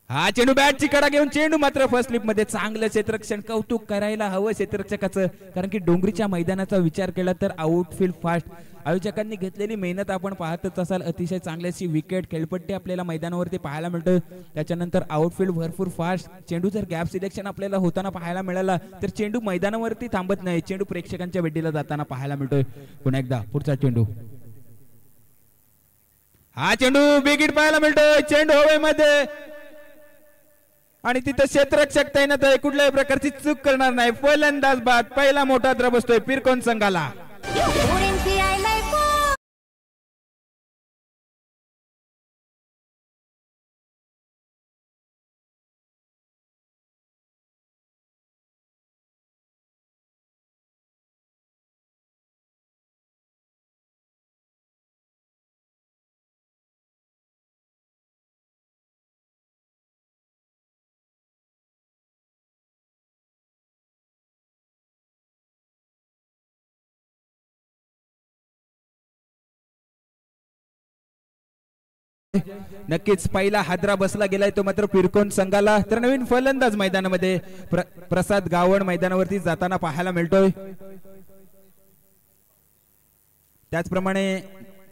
हा चेंडू बॅटची कडा घेऊन चेंडू मात्र फर्स्ट स्लिप मध्ये. चांगलं क्षेत्ररक्षण, कौतुक करायला हवं क्षेत्ररक्षकाचं, कारण की डोंगरीच्या मैदानाचा विचार केला तर आउटफील्ड फास्ट. आयोजकांनी घेतलेली मेहनत आपण पाहतच असाल. अतिशय चांगल्याशी विकेट खेळपट्टी आपल्याला मैदानावरती पाहायला मिळतोय. त्याच्यानंतर आउटफील्ड भरपूर फास्ट. चेंडू जर गॅप सिलेक्शन आपल्याला होताना पाहायला मिळाला तर चेंडू मैदानावरती थांबत नाही, चेंडू प्रेक्षकांच्या भेटीला जाताना पाहायला मिळतोय. पुन्हा एकदा पुढचा चेंडू. हा चेंडू बिग हिट पाहायला मिळतोय. चेंडू हवेमध्ये आणि तिथं क्षेत्ररक्षक तैनात आहे, कुठल्याही प्रकारची चूक करणार नाही. फलंदाज बाद. पहिला मोठा द्र बसतोय पिरकोन संघाला. नक्कीच पहिला हादरा बसला गेलाय तो मात्र पिरकोन संघाला. तर नवीन फलंदाज मैदानामध्ये प्रसाद गावण मैदानावरती जाताना पाहायला मिळतोय. त्याचप्रमाणे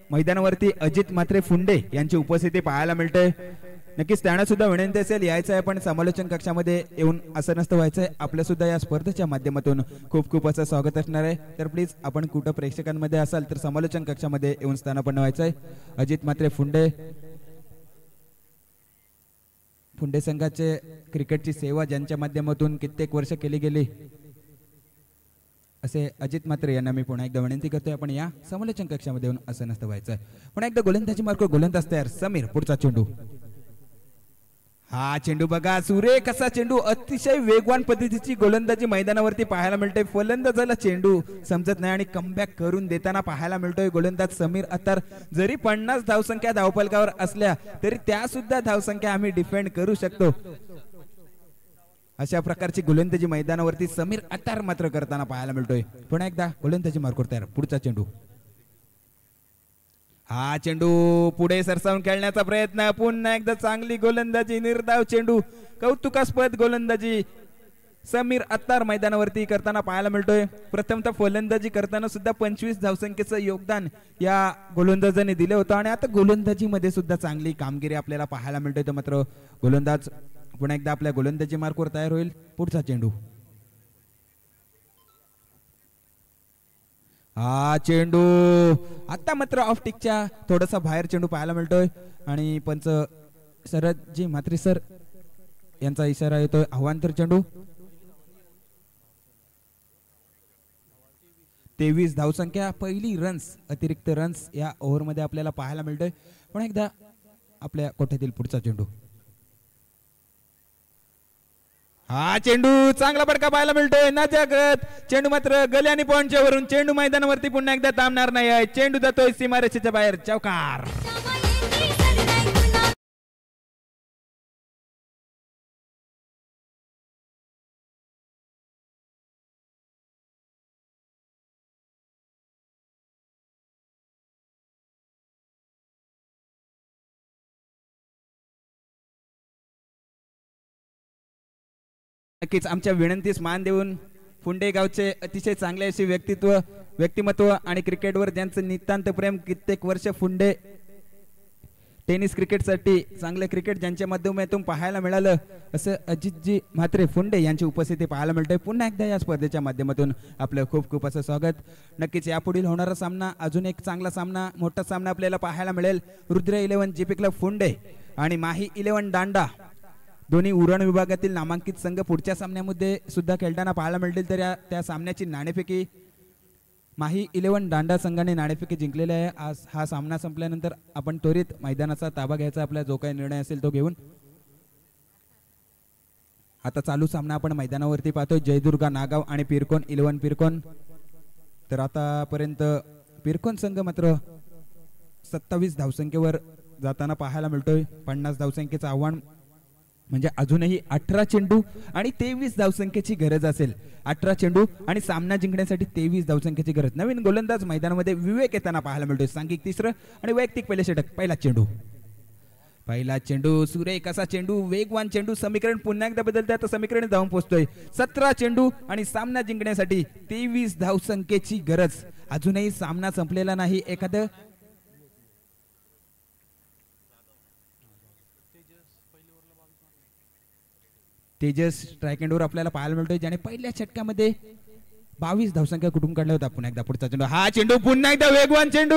मैदानावरती अजित म्हात्रे फुंडे यांची उपस्थिती पाहायला मिळते. नक्कीच त्यांना सुद्धा विनंती असेल यायचं आहे पण समालोचन कक्षामध्ये येऊन असं नसतं व्हायचंय. आपल्या सुद्धा या स्पर्धेच्या माध्यमातून खूप खूप असं स्वागत असणार आहे. तर प्लीज आपण कुठं प्रेक्षकांमध्ये असाल तर समालोचन कक्षामध्ये येऊन स्थानापन्न व्हायचंय. अजित म्हात्रे फुंडे संघाचे क्रिकेटची सेवा ज्यांच्या माध्यमातून कित्येक वर्ष केली गेली असे अजित म्हात्रे यांना मी पुन्हा एकदा विनंती करतोय आपण या समालोचन कक्षामध्ये येऊन असं नसतं व्हायचंय. पुन्हा एकदा गोलंदाजी मार्क. गोलंदाज तयार समीर. पुढचा चेंडू. हा चेंडू बघा सुरेख असा चेंडू. अतिशय वेगवान पद्धतीची गोलंदाजी मैदानावरती पाहायला मिळते. फलंदाजाला चेंडू समजत नाही आणि कमबॅक करून देताना पाहायला मिळतोय गोलंदाज समीर अत्तार. जरी 50 धावसंख्या धावफलकावर असल्या तरी त्या सुद्धा धावसंख्या आम्ही डिफेंड करू शकतो, अशा प्रकारची गोलंदाजी मैदानावरती समीर अत्तार मात्र करताना पाहायला मिळतोय. पुन्हा एकदा गोलंदाजी मार्क तयार. पुढचा चेंडू. हा चेंडू पुढे सरसावून खेळण्याचा प्रयत्न. पुन्हा एकदा चांगली गोलंदाजी. निर्धाव चेंडू. कौतुकास्पद गोलंदाजी समीर अत्तार मैदानावरती करताना पाहायला मिळतोय. प्रथमतः फलंदाजी करताना सुद्धा 25 धावसंख्येचं योगदान या गोलंदाजाने दिलं होतं आणि आता गोलंदाजी मध्ये सुद्धा चांगली कामगिरी आपल्याला पाहायला मिळतोय. तर मात्र गोलंदाज पुन्हा एकदा आपल्या गोलंदाजी मार्कवर तयार होईल. पुढचा चेंडू. हा चेंडू आता मात्र ऑफ टिकच्या थोडासा बाहेर चेंडू पाहायला मिळतोय आणि पंच शरदजी म्हात्रे सर यांचा इशारा येतोय. अवांतर चेंडू. 23 धावसंख्या. पहिली रन्स अतिरिक्त रन्स या ओव्हर मध्ये आपल्याला पाहायला मिळतोय. पण एकदा आपल्या कोठ्यातील पुढचा चेंडू. हा चेंडू चांगला फटका पाहायला मिळतोय. नाजागत चेंडू मात्र गल्याने पॉइंटच्या वरून. चेंडू मैदानावरती पुन्हा एकदा थांबणार नाही आहे. चेंडू जातोय सीमारेषेच्या बाहेर. चौकार. नक्कीच आमच्या विनंतीस मान देऊन फुंडे गावचे अतिशय चांगले असे व्यक्तिमत्व आणि क्रिकेटवर ज्यांचं नितांत प्रेम. कित्येक वर्ष फुंडे टेनिस क्रिकेटसाठी चांगले क्रिकेट ज्यांच्या माध्यमातून पाहायला मिळालं असं अजितजी म्हात्रे फुंडे यांची उपस्थिती पाहायला मिळते. पुन्हा एकदा या स्पर्धेच्या माध्यमातून आपलं खूप खूप असं स्वागत. नक्कीच यापुढील होणारा सामना अजून एक चांगला सामना, मोठा सामना आपल्याला पाहायला मिळेल. रुद्र 11 जीपी क्लब फुंडे आणि माही 11 दांडा दोन्ही उरण विभागातील नामांकित संघ पुढच्या सामन्यामध्ये सुद्धा खेळताना पाहायला मिळतील. तर त्या सामन्याची नाणेफेकी माही 11 दांडा संघाने नाणेफेकी जिंकलेली आहे. आज हा सामना संपल्यानंतर आपण त्वरित मैदानाचा ताबा घ्यायचा आपला जो काही निर्णय असेल तो घेऊन. आता चालू सामना आपण मैदानावरती पाहतोय. जयदुर्गा नागाव आणि पिरकोन 11 पिरकोन. तर आतापर्यंत पिरकोन संघ मात्र 27 धावसंख्येवर जाताना पाहायला मिळतोय. 50 धावसंख्येचं आव्हान म्हणजे अजूनही 18 चेंडू आणि 23 धावसंख्येची गरज असेल. 18 चेंडू आणि सामना जिंकण्यासाठी 23 धावसंख्येची गरज. नवीन गोलंदाज मैदानामध्ये विवेक येताना पाहायला मिळतोय. सांघिक तिसरं आणि वैयक्तिक पहिले षटक. पहिला चेंडू सुरेख असा चेंडू, वेगवान चेंडू. समीकरण पुन्हा एकदा बदलते. आता समीकरण जाऊन पोहोचतोय. 17 चेंडू आणि सामना जिंकण्यासाठी 23 धावसंख्येची गरज. अजूनही सामना संपलेला नाही. एखादं तेजस स्ट्राइक एंडवर आपल्याला पाहायला मिळतोय, ज्याने पहिल्या षटकामध्ये 22 धावसंख्या कुठून काढल्या होता. पुन्हा एकदा पुढचा चेंडू. हा चेंडू पुन्हा एकदा वेगवान चेंडू.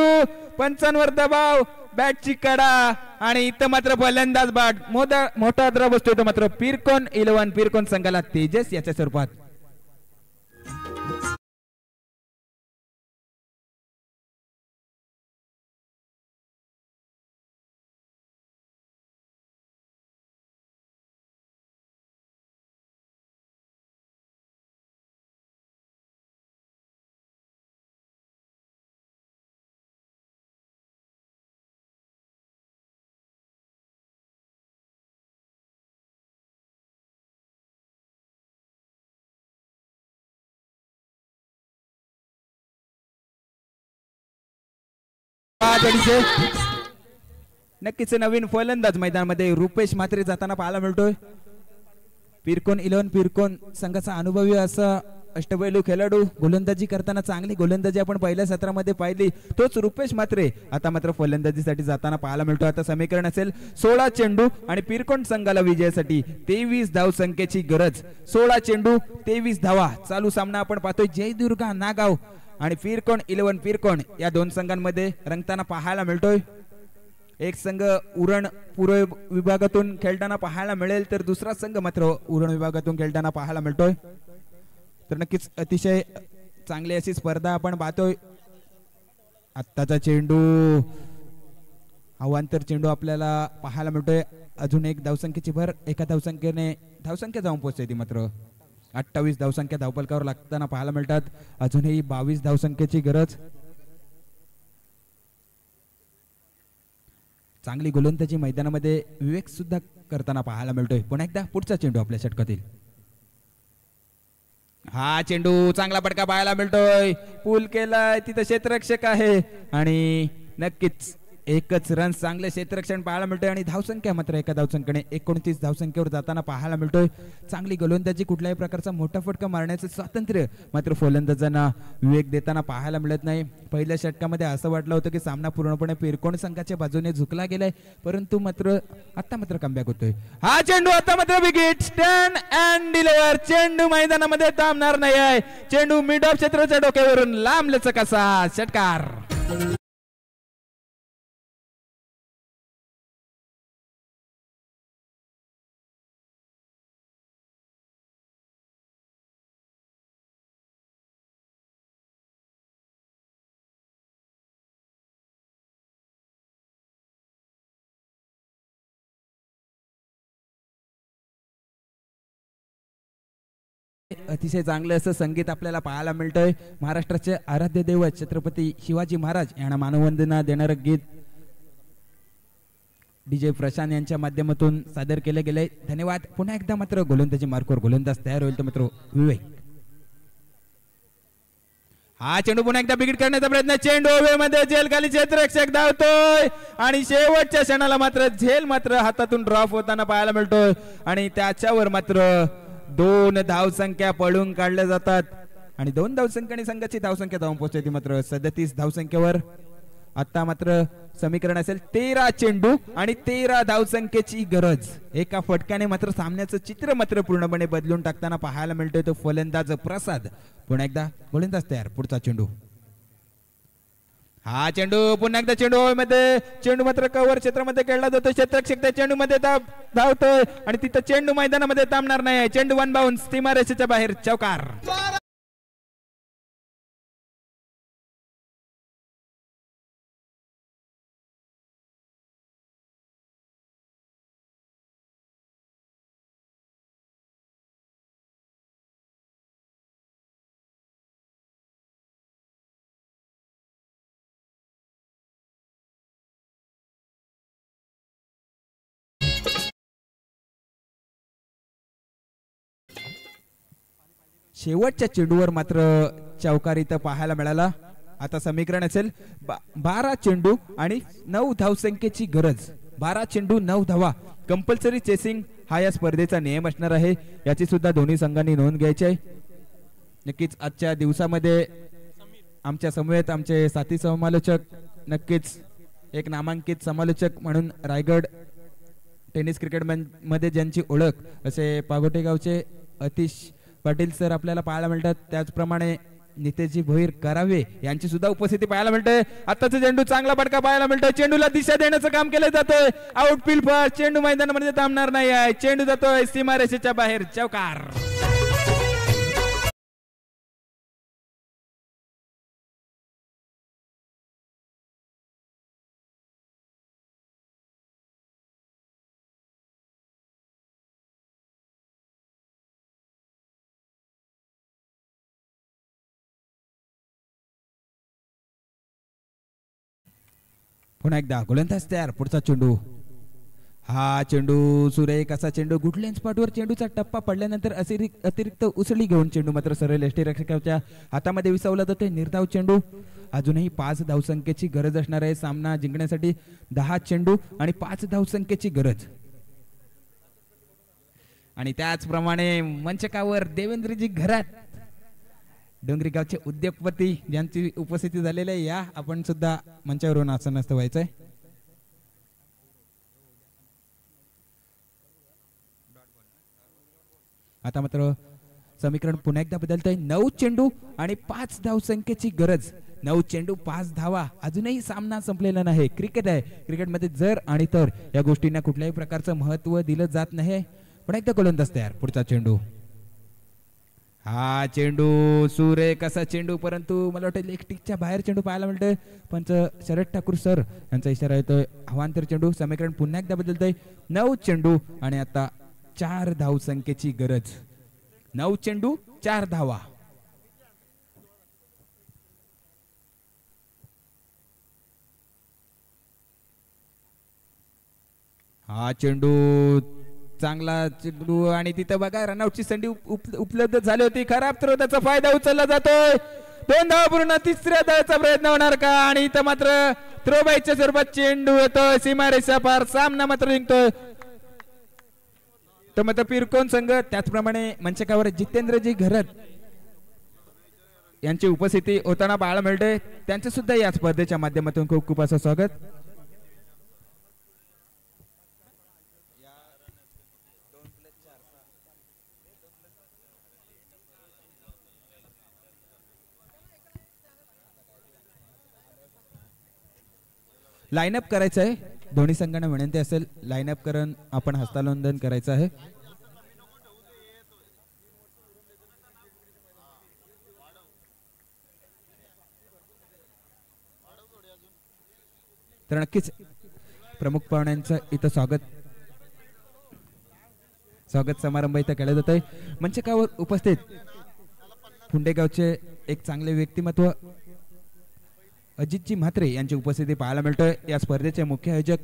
पंचांवर दबाव, बॅटची कडा आणि इथं मात्र फलंदाज बाट मोठा द्रा बसतोय. तो मात्र पिरकोन 11 पिरकोन संघाला तेजस याच्या स्वरूपात. नक्कीच नवीन फलंदाज मैदानामध्ये रुपेश म्हात्रे जाताना पाहायला मिळतोय. पिरकोन 11 पिरकोन संघाचा अनुभवी असा अष्टपैलू खेळाडू. गोलंदाजी करताना चांगली गोलंदाजी आपण पहिल्या सत्रामध्ये पाहिली. तोच रुपेश म्हात्रे आता मात्र फलंदाजीसाठी जाताना पाहायला मिळतो. आता समीकरण असेल 16 चेंडू आणि पिरकोन संघाला विजयासाठी 23 धावसंख्येची गरज. 16 चेंडू 23 धावा. चालू सामना आपण पाहतोय जयदुर्गा नागाव आणि पिरकोन 11 पिरकोन या दोन संघांमध्ये रंगताना पाहायला मिळतोय. एक संघ उरण पूर्व विभागातून खेळताना पाहायला मिळेल, तर दुसरा संघ मात्र उरण विभागातून खेळताना पाहायला मिळतोय. तर नक्कीच अतिशय चांगली अशी स्पर्धा आपण पाहतोय. आत्ताचा चेंडू अवांतर चेंडू आपल्याला पाहायला मिळतोय. अजून एक धावसंख्येची भर. एका धावसंख्येने धावसंख्या जाऊन पोहोचते ती मात्र 28 धावसंख्या धावफलकावर लागताना पाहायला मिळतात. अजूनही 22 धावसंख्येची गरज. चांगली गोलंदाजी मैदानामध्ये विवेक सुद्धा करताना पाहायला मिळतोय. पुन्हा एकदा पुढचा चेंडू आपल्या षटकातील. हा चेंडू चांगला फटका पाहायला मिळतोय. पूल केलाय, तिथं क्षेत्ररक्षक आहे आणि नक्कीच एकच रन चांगले क्षेत्ररक्षण पाहायला मिळतोय. आणि धावसंख्या मात्र एका धावसंख्येने 29 धावसंख्येवर जाताना पाहायला मिळतोय. चांगली गोलंदाजी, कुठल्याही प्रकारचा मोठा फटका मारण्याचं स्वातंत्र्य मात्र फलंदाजांना विवेक देताना पाहायला मिळत नाही. पहिल्या षटकामध्ये असं वाटलं होतं की सामना पूर्णपणे पिरकोन संघाच्या बाजूने झुकला गेलाय, परंतु मात्र आता मात्र कमबॅक होतोय. हा चेंडू आता मात्र विकेट. Stand and deliver. चेंडू मैदानामध्ये थांबणार नाही आहे. चेंडू मिड ऑफ क्षेत्राच्या डोक्यावरून लांब लचक असा षटकार. अतिशय चांगलं असं संगीत आपल्याला पाहायला मिळतंय. महाराष्ट्राचे आराध्य दैवत छत्रपती शिवाजी महाराज यांना मानवंदना देणारं गीत डीजे प्रशांत यांच्या माध्यमातून सादर केले गेले. धन्यवाद. पुन्हा एकदा मात्र गोलंदाजी मार्कवर गोलंदाज तयार होईल तर मित्र विवेक. हा चेंडू पुन्हा एकदा बिघड करण्याचा प्रयत्न. चेंडू हवेमध्ये झेल खाली क्षेत्ररक्षक धावतोय आणि शेवटच्या क्षणाला मात्र झेल मात्र हातातून ड्रॉप होताना पाहायला मिळतोय आणि त्याच्यावर मात्र 2 धावसंख्या पळून काढल्या जातात आणि 2 धावसंख्येने संघाची धावसंख्या धावून पोहोचते ती मात्र 37 धावसंख्येवर. आता मात्र समीकरण असेल 13 चेंडू आणि 13 धावसंख्येची गरज. एका फटक्याने मात्र सामन्याचं चित्र मात्र पूर्णपणे बदलून टाकताना पाहायला मिळतोय तो फलंदाज प्रसाद. पुन्हा एकदा गोलंदाज तयार. पुढचा चेंडू. हा चेंडू पुन्हा एकदा चेंडू मध्ये. चेंडू मात्र कव्हर क्षेत्रामध्ये खेळला जातो. क्षेत्ररक्षक त्या चेंडू मध्ये धावतोय आणि तिथं चेंडू मैदानामध्ये थांबणार नाही. चेंडू 1 बाउन्स सीमारेषेच्या बाहेर. चौकार. शेवटच्या चेंडूवर मात्र चौकार इथं पाहायला मिळाला. आता समीकरण असेल 12 चेंडू आणि 9 धावसंख्येची गरज. 12 चेंडू 9 धावा. कंपल्सरी चेसिंग हा या स्पर्धेचा नियम असणार आहे. याची सुद्धा दोन्ही संघांनी नोंद घ्यायची आहे. नक्कीच आजच्या दिवसामध्ये आमच्या समवेत आमचे साथी समालोचक, नक्कीच एक नामांकित समालोचक म्हणून रायगड टेनिस क्रिकेट मध्ये ज्यांची ओळख असे पागोटे गावचे अतिश पाटील सर आपल्याला पाहायला मिळतात. त्याचप्रमाणे नितेशजी भोईर करावे यांची सुद्धा उपस्थिती पाहायला मिळते. आताचा चेंडू चांगला फटका पाहायला मिळतोय. चेंडूला दिशा देण्याचं काम केलं जातंय. आउटफील्ड पर चेंडू मैदानामध्ये थांबणार नाही आहे. चेंडू जातोय सीमारेषेच्या बाहेर. चौकार. पुन्हा एकदा गोलंदाज तयार. पुढचा चेंडू. हा चेंडू सुरेख असा चेंडू गुडलेन स्पॉटवर चेंडूचा टप्पा पडल्यानंतर अतिरिक्त उसळी घेऊन चेंडू मात्र सरळ यष्टीरक्षकाच्या हातामध्ये विसावला जातो. निर्धाव चेंडू. अजूनही 5 धावसंख्येची गरज असणार आहे. सामना जिंकण्यासाठी 10 चेंडू आणि 5 धावसंख्येची गरज. आणि त्याचप्रमाणे मंचकावर देवेंद्रजी घरात डोंगरी गावचे उद्योगपती ज्यांची उपस्थिती झालेली आहे. या आपण सुद्धा मंचावरून आसनस्थ व्हायचंय. आता मात्र समीकरण पुन्हा एकदा बदलतंय. 9 चेंडू आणि 5 धावसंख्येची गरज. 9 चेंडू 5 धावा. अजूनही सामना संपलेला नाही. क्रिकेट आहे. क्रिकेटमध्ये जर आणि तर या गोष्टींना कुठल्याही प्रकारचं महत्व दिलं जात नाही. पण एकदा गोलंदाज तयार. पुढचा चेंडू. हा चेंडू सुरेख असा चेंडू, परंतु मला वाटतं इलेक्ट्रिकच्या बाहेर चेंडू पाहायला मिळतोय. पंच शरद ठाकूर सर यांचा इशारा येतोय. अवांतर चेंडू. समीकरण पुन्हा एकदा बदलतंय. 9 चेंडू आणि आता 4 धावसंख्येची गरज. 9 चेंडू 4 धावा. हा चेंडू चांगला चेंडू आणि तिथं बघा रनआउटची संधी उपलब्ध झाली होती. खराब थ्रो, त्याचा फायदा उचलला जातोय. 2 धावा पूर्ण. तिसऱ्या धावाचा प्रयत्न होणार का? आणि इथं मात्र थ्रोबाईच्या स्वरूपात चेंडू येतोय सीमारेषा पार. सामना मात्र जिंकतोय तो मात्र पिरकोन संघ. त्याचप्रमाणे मंचकावर जितेंद्रजी घरत यांची उपस्थिती होताना पाहायला मिळते. त्यांचं सुद्धा या स्पर्धेच्या माध्यमातून खूप खूप असं स्वागत. लाईनअप करायचं आहे. दोन्ही संघांना विनंती असेल लाईनअप करून आपण हस्तांदोलन करायचं आहे. तर नक्कीच प्रमुख पाहुण्यांचं इथं स्वागत समारंभ इथं केला जातोय. मंचकावर उपस्थित फुंडेगावचे एक चांगले व्यक्तिमत्व अजितजी म्हात्रे यांची उपस्थिती पाहायला मिळतोय. या स्पर्धेचे मुख्य आयोजक